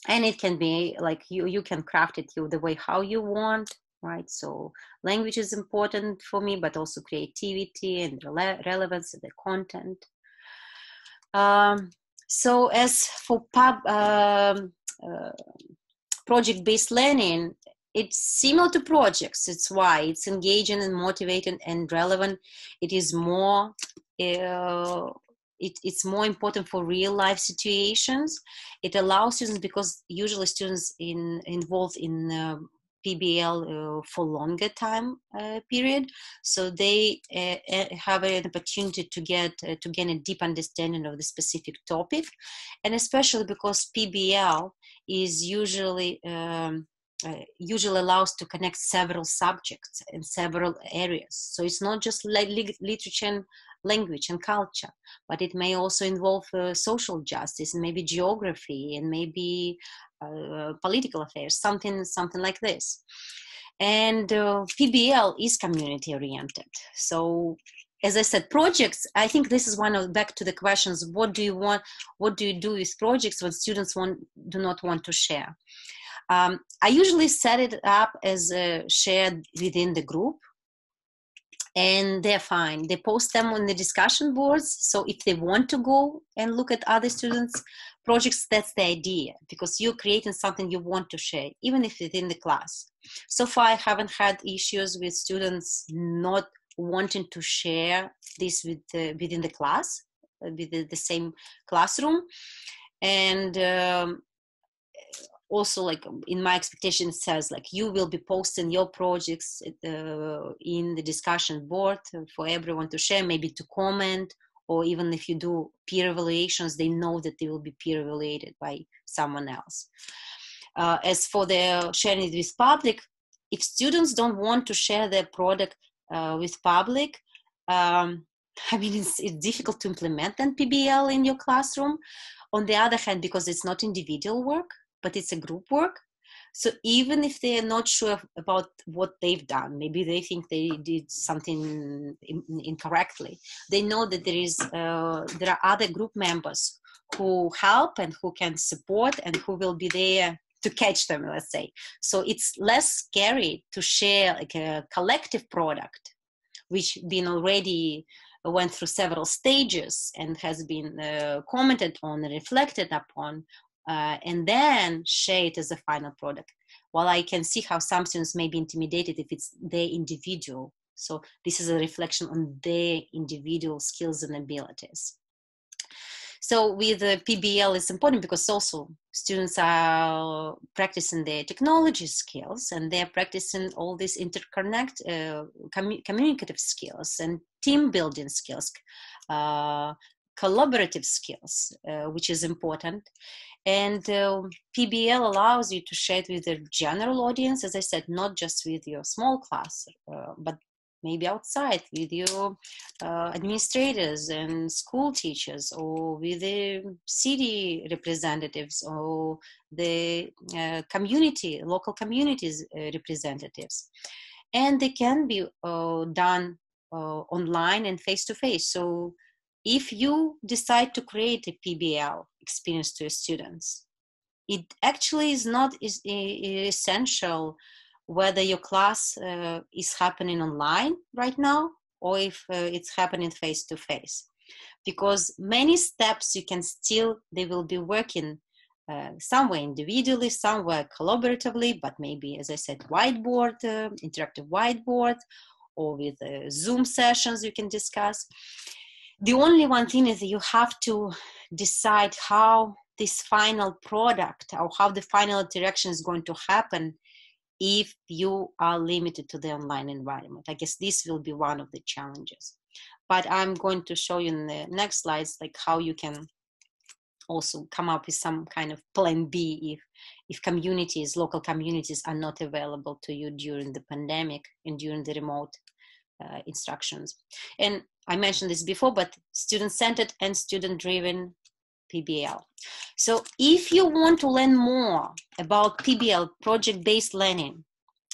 and it can be like you can craft it the way how you want, right? So language is important for me, but also creativity and relevance of the content. So as for project-based learning, it's similar to projects. It's why it's engaging and motivating and relevant. It is more it's more important for real life situations. It allows students, because usually students involved in PBL for longer time period, so they have an opportunity to gain a deep understanding of the specific topic, and especially because PBL is usually allows to connect several subjects in several areas. So it's not just like literature and language and culture, but it may also involve social justice, and maybe geography, and maybe political affairs, something like this. And PBL is community oriented. So as I said, projects, I think this is one of, back to the questions, what do you want, what do you do with projects when students do not want to share? I usually set it up as shared within the group, and they're fine. They post them on the discussion boards. So if they want to go and look at other students' projects, that's the idea, because you're creating something you want to share, even if it's in the class. So far, I haven't had issues with students not wanting to share this within the class, within the same classroom. And also, like in my expectation, it says like you will be posting your projects in the discussion board for everyone to share, maybe to comment, or even if you do peer evaluations, they know that they will be peer evaluated by someone else. As for the sharing it with public, if students don't want to share their product with public, I mean, it's difficult to implement an PBL in your classroom. On the other hand, because it's not individual work, but it's a group work. So even if they are not sure about what they've done, maybe they think they did something incorrectly, they know that there are other group members who help and who can support and who will be there to catch them, let's say. So it's less scary to share like a collective product, which been already went through several stages and has been commented on and reflected upon, and then share it as a final product. While I can see how some students may be intimidated if it's their individual. So this is a reflection on their individual skills and abilities. So with the PBL, it's important because also students are practicing their technology skills, and they're practicing all these communicative skills and team building skills, collaborative skills, which is important. And PBL allows you to share it with the general audience, as I said, not just with your small class, but maybe outside with your administrators and school teachers, or with the city representatives, or the local communities representatives. And they can be done online and face-to-face. So if you decide to create a PBL experience to your students, it actually is not essential whether your class is happening online right now or if it's happening face-to-face. Because many steps you can still, they will be working somewhere individually, somewhere collaboratively, but maybe, as I said, whiteboard, interactive whiteboard, or with Zoom sessions you can discuss. The only one thing is that you have to decide how this final product or how the final interaction is going to happen if you are limited to the online environment. I guess this will be one of the challenges. But I'm going to show you in the next slides like how you can also come up with some kind of plan B if communities, local communities are not available to you during the pandemic and during the remote instructions. And I mentioned this before, but student-centered and student-driven PBL. So if you want to learn more about PBL, project-based learning,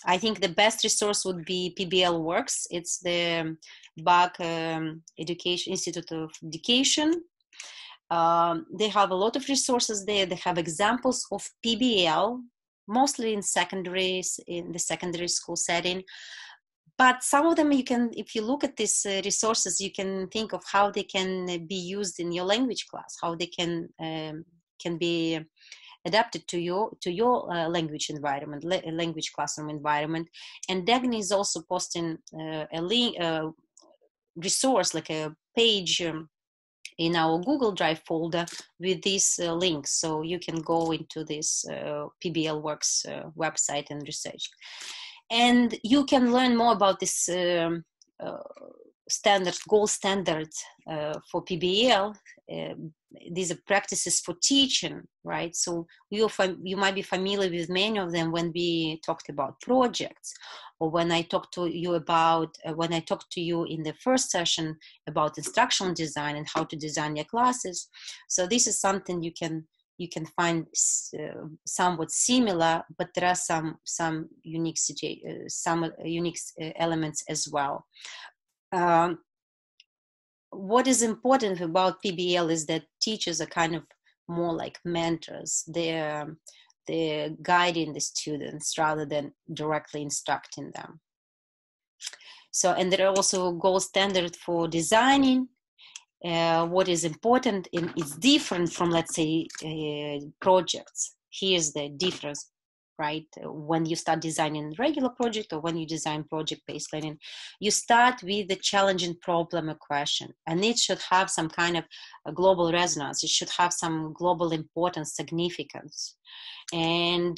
I think the best resource would be PBL Works. It's the Bach Education Institute of Education. They have a lot of resources there. They have examples of PBL, mostly in the secondary school setting. But some of them you can, if you look at these resources, you can think of how they can be used in your language class, how they can be adapted to your language environment, language classroom environment. And Dagny is also posting a link, resource, like a page in our Google Drive folder with these links, so you can go into this PBL Works website and research. And you can learn more about this gold standard for PBL. These are practices for teaching, right? So you might be familiar with many of them when we talked about projects, or when I talked to you in the first session about instructional design and how to design your classes. So this is something you can find somewhat similar, but there are some unique elements as well. What is important about PBL is that teachers are kind of more like mentors. They're guiding the students rather than directly instructing them. So, and there are also gold standard for designing. What is important, and it's different from, let's say, projects. Here's the difference, right? When you start designing a regular project or when you design project-based learning, you start with the challenging problem or question, and it should have some kind of a global resonance. It should have some global importance, significance. And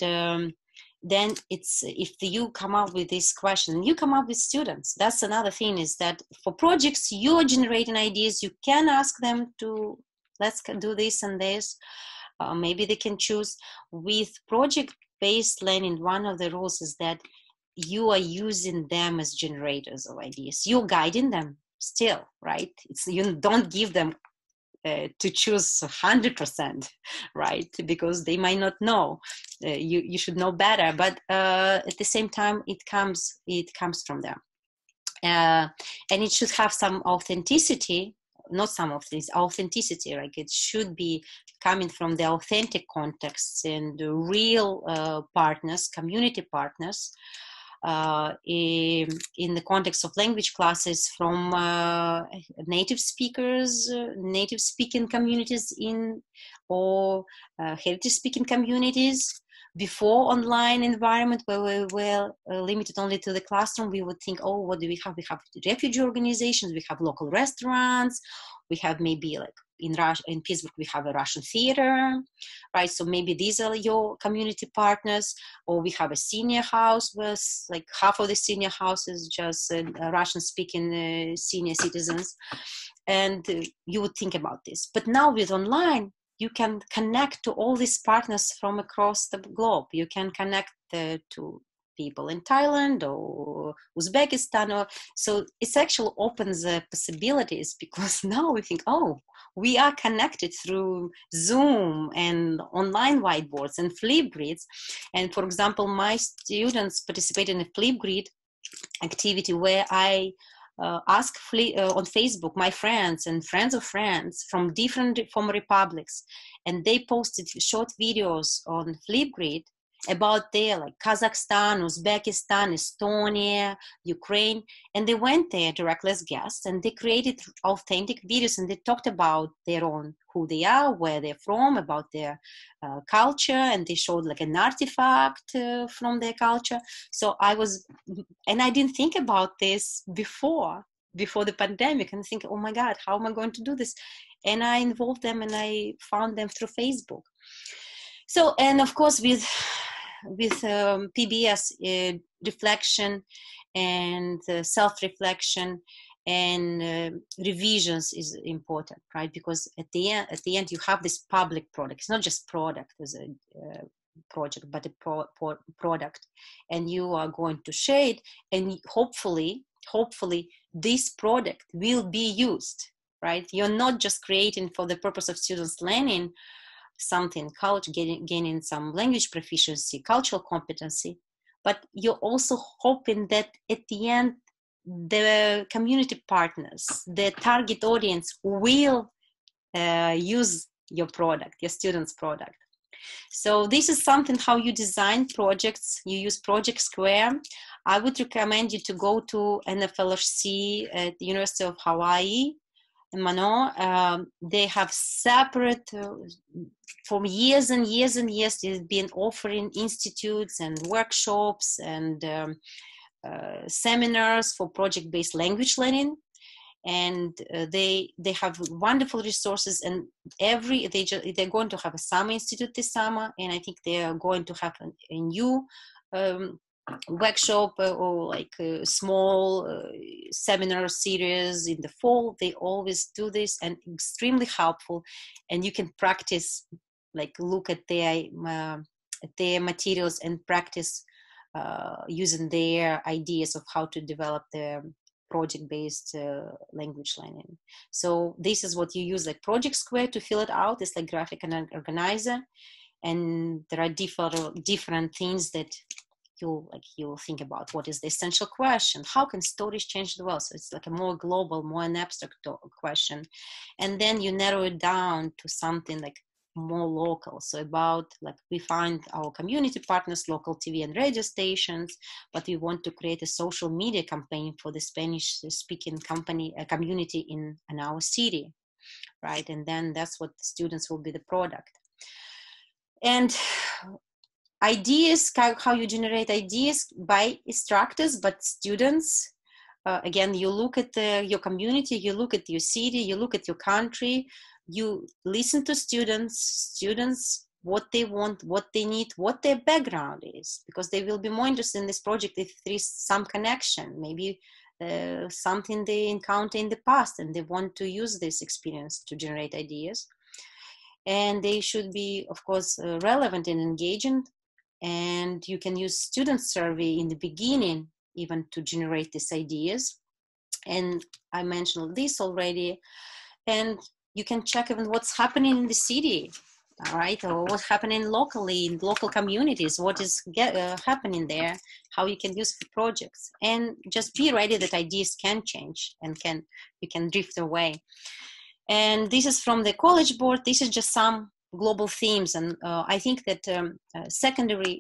then it's, if you come up with this question, you come up with students. That's another thing, is that for projects, you're generating ideas. You can ask them to, let's do this and this. Maybe they can choose. With project-based learning, one of the rules is that you are using them as generators of ideas. You're guiding them still, right? You don't give them to choose 100%, right? Because they might not know. You should know better, but at the same time, it comes from them, and it should have some authenticity. Not some of this authenticity, like it should be coming from the authentic contexts and the real partners, community partners. In the context of language classes, from native speakers, native speaking communities or heritage speaking communities. Before online environment, where we were limited only to the classroom, we would think, oh, what do we have? We have refugee organizations, we have local restaurants, we have maybe like in Pittsburgh, we have a Russian theater, right? So maybe these are your community partners. Or we have a senior house with like half of the senior houses just Russian-speaking senior citizens. And you would think about this. But now with online, you can connect to all these partners from across the globe. You can connect to people in Thailand or Uzbekistan. So it actually opens possibilities, because now we think, oh, we are connected through Zoom and online whiteboards and Flipgrids. And for example, my students participate in a Flipgrid activity where I ask on Facebook my friends and friends of friends from different former republics, and they posted short videos on Flipgrid about their, like, Kazakhstan, Uzbekistan, Estonia, Ukraine, and they went there directly as guests, and they created authentic videos, and they talked about their own, who they are, where they're from, about their culture, and they showed like an artifact from their culture. So I didn't think about this before the pandemic, and think, oh my God, how am I going to do this? And I involved them, and I found them through Facebook. So, and of course, with PBS, reflection and self-reflection and revisions is important, right? Because at the end, you have this public product. It's not just product as a project, but a product, and you are going to share it, and hopefully this product will be used right? You're not just creating for the purpose of students learning something, gaining some language proficiency, cultural competency, but you're also hoping that at the end, the community partners, the target audience will use your product, your students' product. So this is something how you design projects. You use Project Square. I would recommend you to go to NFLRC at the University of Hawaii in Manoa. They have separate, for years and years and years, they've been offering institutes and workshops and seminars for project-based language learning. And they have wonderful resources, and they're going to have a summer institute this summer, and I think they are going to have a new workshop or like a small seminar series in the fall. They always do this, and extremely helpful, and you can practice, like look at their materials and practice using their ideas of how to develop their project-based language learning. So this is what you use, like Project Square, to fill it out. It's like graphic and organizer, and there are different things that you'll think about. What is the essential question? How can stories change the world? So it's like a more global, more an abstract question, and then you narrow it down to something like more local. So about, like, we find our community partners, local TV and radio stations, but we want to create a social media campaign for the Spanish speaking community in our city, right? And then that's what the students will be the product. And ideas, how you generate ideas by instructors, but students, again, you look at your community, you look at your city, you look at your country, you listen to students, what they want, what they need, what their background is, because they will be more interested in this project if there is some connection, maybe something they encountered in the past and they want to use this experience to generate ideas. And they should be, of course, relevant and engaging. And you can use student survey in the beginning even to generate these ideas. And I mentioned this already. And you can check even what's happening in the city, all right, or what's happening locally in local communities, what is happening there, how you can use for projects, and just be ready that ideas can change and you can drift away. And this is from the College Board. This is just some global themes, and I think that secondary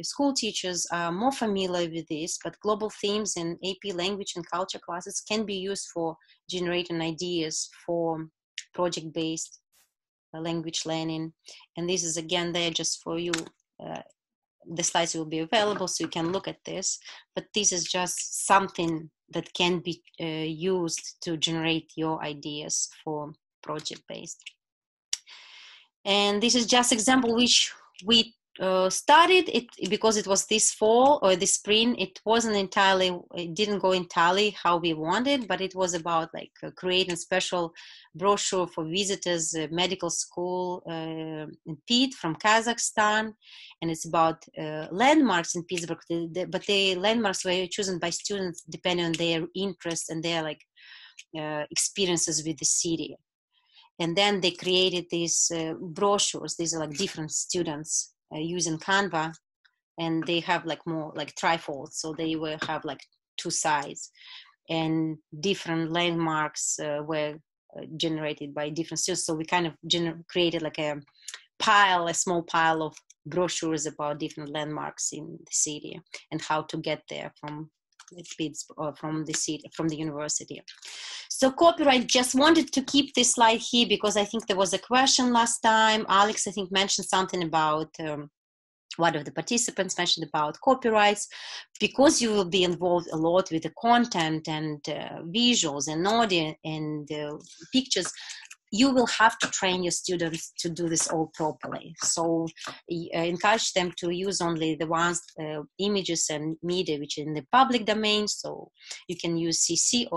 school teachers are more familiar with this, but global themes in AP language and culture classes can be used for generating ideas for project-based language learning. And this is, again, there just for you. The slides will be available so you can look at this, but this is just something that can be used to generate your ideas for project-based. And this is just example which we started it because it was this fall or this spring. It didn't go entirely how we wanted, but it was about like creating special brochure for visitors, medical school in Pete from Kazakhstan. And it's about landmarks in Pittsburgh, but the landmarks were chosen by students depending on their interests and their experiences with the city. And then they created these brochures. These are like different students using Canva, and they have like more like trifold. So they will have like two sides, and different landmarks were generated by different students. So we kind of created like a small pile of brochures about different landmarks in the city and how to get there from the university. So copyright, just wanted to keep this slide here because I think there was a question last time. Alex, I think, mentioned something about one of the participants mentioned about copyrights. Because you will be involved a lot with the content and visuals and audio and pictures, you will have to train your students to do this all properly. So encourage them to use only the ones, images and media which are in the public domain. So you can use CC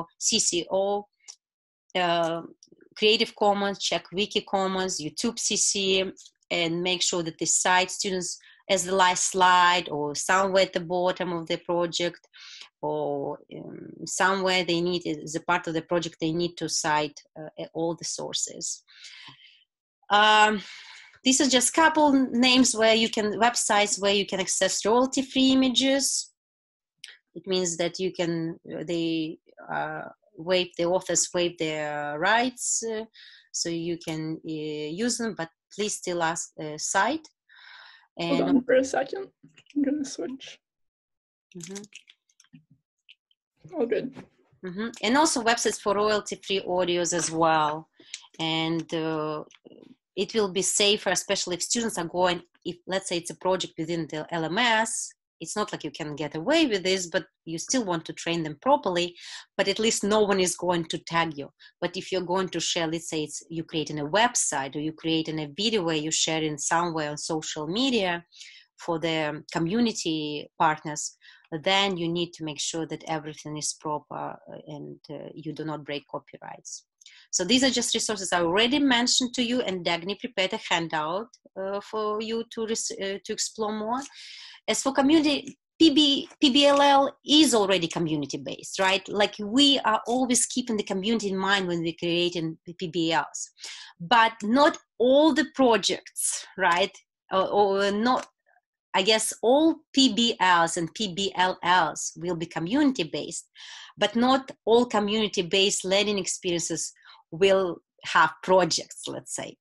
Creative Commons, check Wiki Commons, YouTube CC, and make sure that the site students as the last slide, or somewhere at the bottom of the project, or somewhere they need, as a part of the project, they need to cite all the sources. These are just couple names where you can, websites where you can access royalty-free images. It means that you can, the authors waive their rights, so you can use them, but please still cite. And hold on for a second. I'm going to switch. All good. And also websites for royalty-free audios as well. And it will be safer, especially if students are going, if let's say it's a project within the LMS, it's not like you can get away with this, but you still want to train them properly, but at least no one is going to tag you. But if you're going to share, let's say it's you creating a website, or you creating a video where you share it somewhere on social media for the community partners, then you need to make sure that everything is proper and you do not break copyrights. So these are just resources I already mentioned to you, and Dagny prepared a handout for you to explore more. As for community, PBLL is already community-based, right? Like we are always keeping the community in mind when we're creating PBLs, but not all the projects, right? Or not, I guess all PBLs and PBLLs will be community-based, but not all community-based learning experiences will have projects, let's say.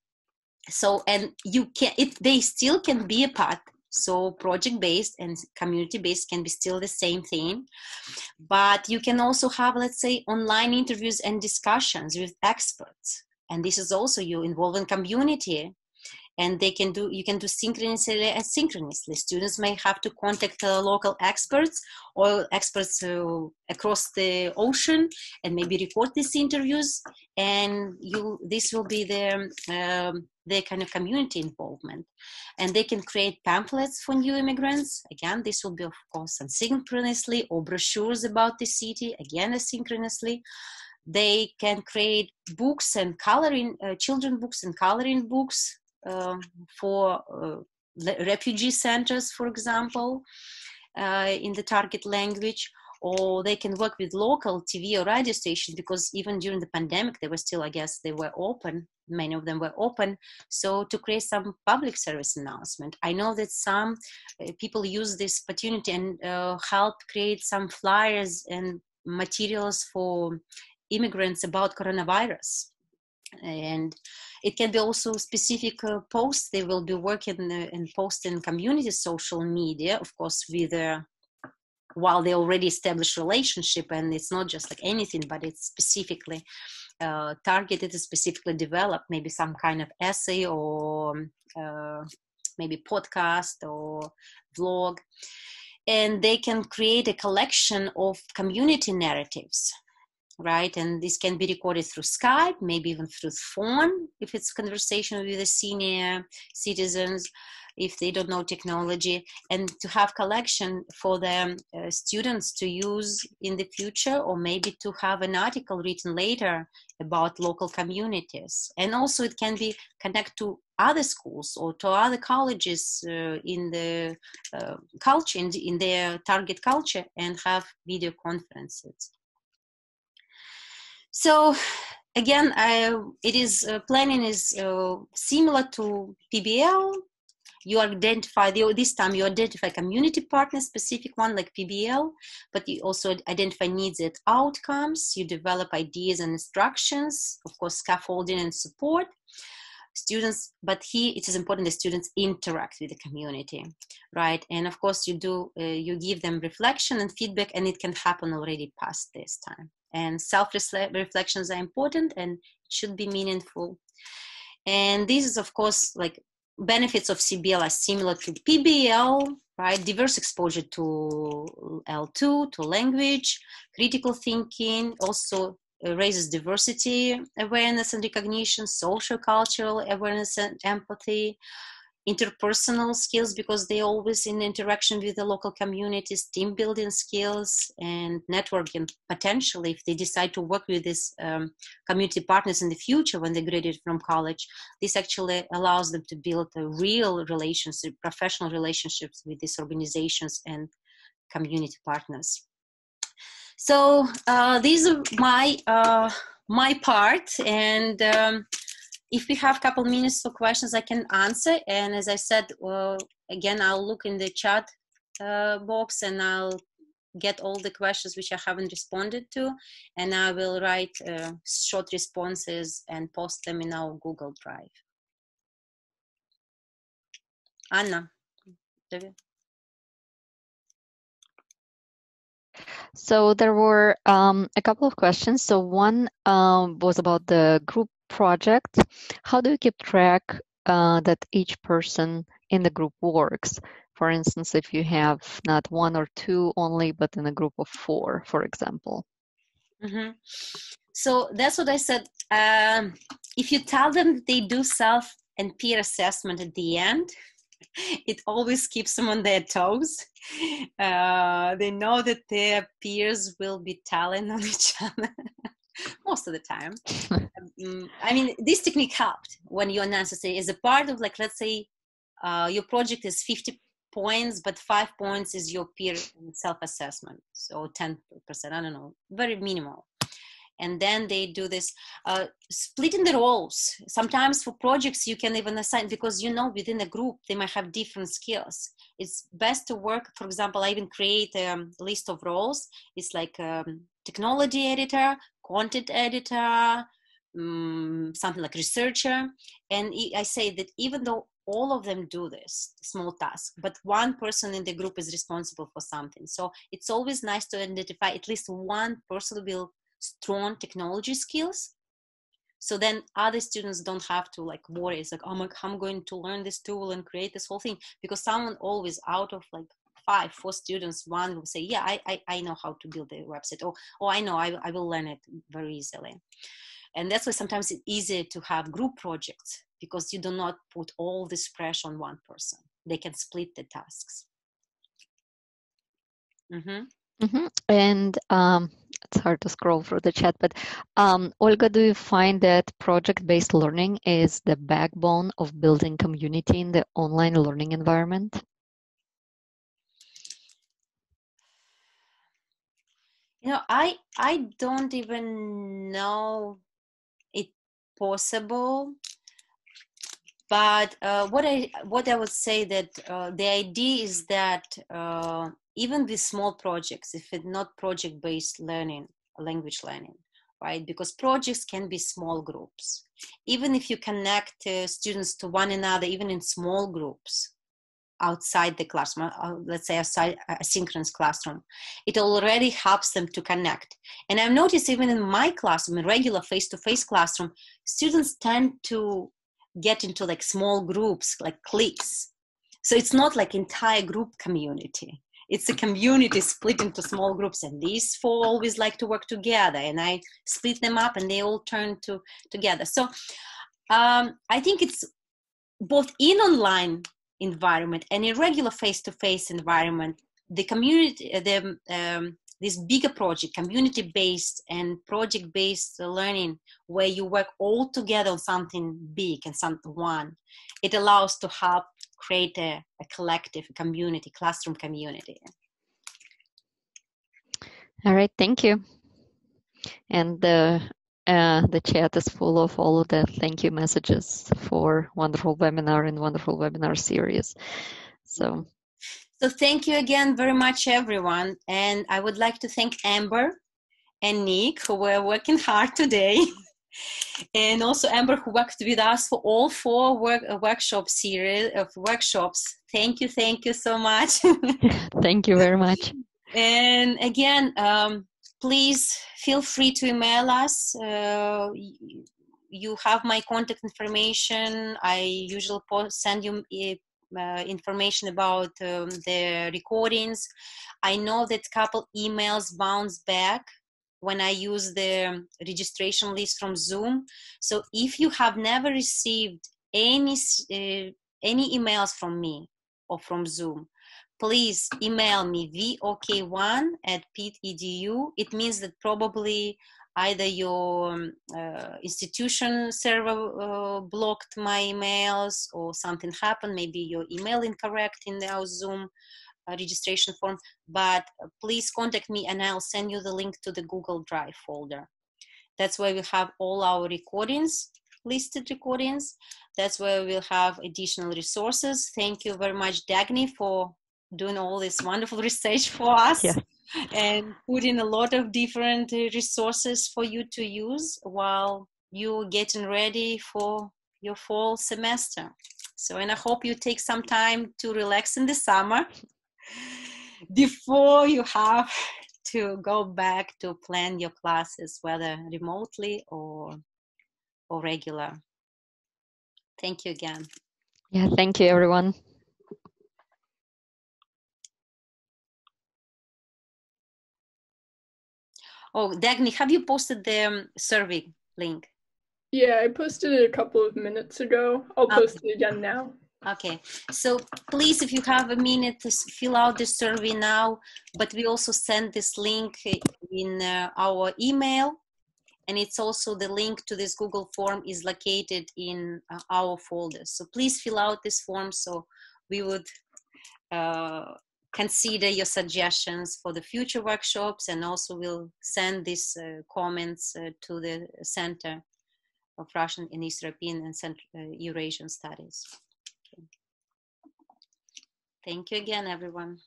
So, and you can, they still can be a part. So project-based and community-based can be still the same thing, but you can also have, let's say, online interviews and discussions with experts. And this is also you involve in community, and they can do, you can do synchronously and asynchronously. Students may have to contact local experts or experts across the ocean and maybe record these interviews, and this will be their kind of community involvement. And they can create pamphlets for new immigrants. Again, this will be of course asynchronously, or brochures about the city, again asynchronously. They can create books and coloring, children books and coloring books for refugee centers, for example, in the target language. Or they can work with local TV or radio stations, because even during the pandemic, they were still, I guess, they were open. Many of them were open. So to create some public service announcement. I know that some people use this opportunity and help create some flyers and materials for immigrants about coronavirus. And it can be also specific posts. They will be working and posting community social media, of course, with while they already established relationship, and it's not just like anything, but it's specifically targeted, specifically developed, maybe some kind of essay or maybe podcast or vlog. And they can create a collection of community narratives, right? And this can be recorded through Skype, maybe even through phone, if it's conversation with the senior citizens, if they don't know technology, and to have collection for the students to use in the future, or maybe to have an article written later about local communities. And also it can be connect to other schools or to other colleges in the culture, in their target culture, and have video conferences. So again, planning is similar to PBL. You identify, this time you identify community partner, specific one like PBL, but you also identify needs and outcomes. You develop ideas and instructions, of course, scaffolding and support. Students, but here it is important that students interact with the community, right? And of course you give them reflection and feedback, and it can happen already past this time. And self-reflections are important and it should be meaningful. And this is, of course, like benefits of CBL are similar to PBL, right? Diverse exposure to L2, to language, critical thinking, also raises diversity, awareness and recognition, social cultural awareness and empathy. interpersonal skills, because they're always in interaction with the local communities, team building skills, and networking potentially if they decide to work with these community partners in the future when they graduate from college. This actually allows them to build a real relationship, professional relationships with these organizations and community partners. So these are my part, and if we have a couple minutes for questions, I can answer. And as I said, again, I'll look in the chat box and I'll get all the questions which I haven't responded to, and I will write short responses and post them in our Google Drive. Anna. So there were a couple of questions. So one was about the group project. How do you keep track that each person in the group works? For instance, if you have not one or two only, but in a group of 4, for example. Mm-hmm. So that's what I said. If you tell them they do self and peer assessment at the end, it always keeps them on their toes. They know that their peers will be telling on each other most of the time. I mean, this technique helped when you announce it as a part of, like, let's say your project is 50 points, but 5 points is your peer self-assessment. So 10%, I don't know, very minimal. And then they do this splitting the roles. Sometimes for projects you can even assign, because you know within a group they might have different skills. It's best to work, for example, I even create a list of roles. It's like technology editor, content editor, something like researcher. And I say that even though all of them do this small task, but one person in the group is responsible for something. So it's always nice to identify at least one person will strong technology skills, so then other students don't have to like worry. It's like, oh, I'm going to learn this tool and create this whole thing, because someone always out of like 4 students, one will say, yeah, I know how to build a website, or I know, I will learn it very easily. And that's why sometimes it's easier to have group projects, because you do not put all this pressure on one person. They can split the tasks. Mm-hmm. Mm-hmm. And it's hard to scroll through the chat, but Olga, do you find that project-based learning is the backbone of building community in the online learning environment? You know, I don't even know it possible, but what I would say that the idea is that even with small projects, if it's not project-based learning, language learning, right? Because projects can be small groups. Even if you connect students to one another, even in small groups outside the classroom, let's say outside a synchronous classroom, it already helps them to connect. And I've noticed even in my classroom, in regular face-to-face classroom, students tend to get into like small groups, like cliques. So it's not like entire group community. It's a community split into small groups, and these 4 always like to work together, and I split them up and they all turn together. So I think it's both in online environment and in regular face-to-face environment, the community, this bigger project, community-based and project-based learning, where you work all together on something big and something one, it allows to help create a collective community, classroom community. All right, thank you. And the chat is full of all of the thank you messages for wonderful webinar and wonderful webinar series. So thank you again very much, everyone. And I would like to thank Amber and Nick, who were working hard today. And also Amber, who worked with us for all 4 workshop series of workshops. Thank you so much. Thank you very much. And again, please feel free to email us. You have my contact information. I usually send you information about the recordings. I know that a couple emails bounce back when I use the registration list from Zoom. So if you have never received any any emails from me or from Zoom, please email me vok1@pit.edu. It means that probably either your institution server blocked my emails or something happened. Maybe your email incorrect in our Zoom registration form, but please contact me and I'll send you the link to the Google Drive folder. That's where we have all our recordings, listed recordings. That's where we'll have additional resources. Thank you very much, Dagny, for doing all this wonderful research for us. Yeah. And putting a lot of different resources for you to use while you're getting ready for your fall semester. So, and I hope you take some time to relax in the summer before you have to go back to plan your classes, whether remotely or regular. Thank you again. Yeah, thank you, everyone. Oh, Dagny, have you posted the survey link? Yeah, I posted it a couple of minutes ago. I'll post it again now. Okay, so please, if you have a minute, to fill out the survey now, but we also send this link in our email, and it's also the link to this Google form is located in our folder. So please fill out this form so we would consider your suggestions for the future workshops, and also we'll send these comments to the Center of Russian and East European and Eurasian Studies. Okay. Thank you again, everyone.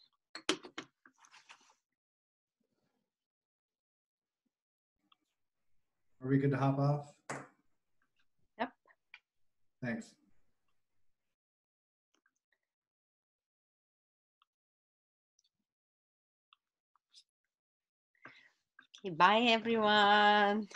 Are we good to hop off? Yep. Thanks. Okay, bye, everyone.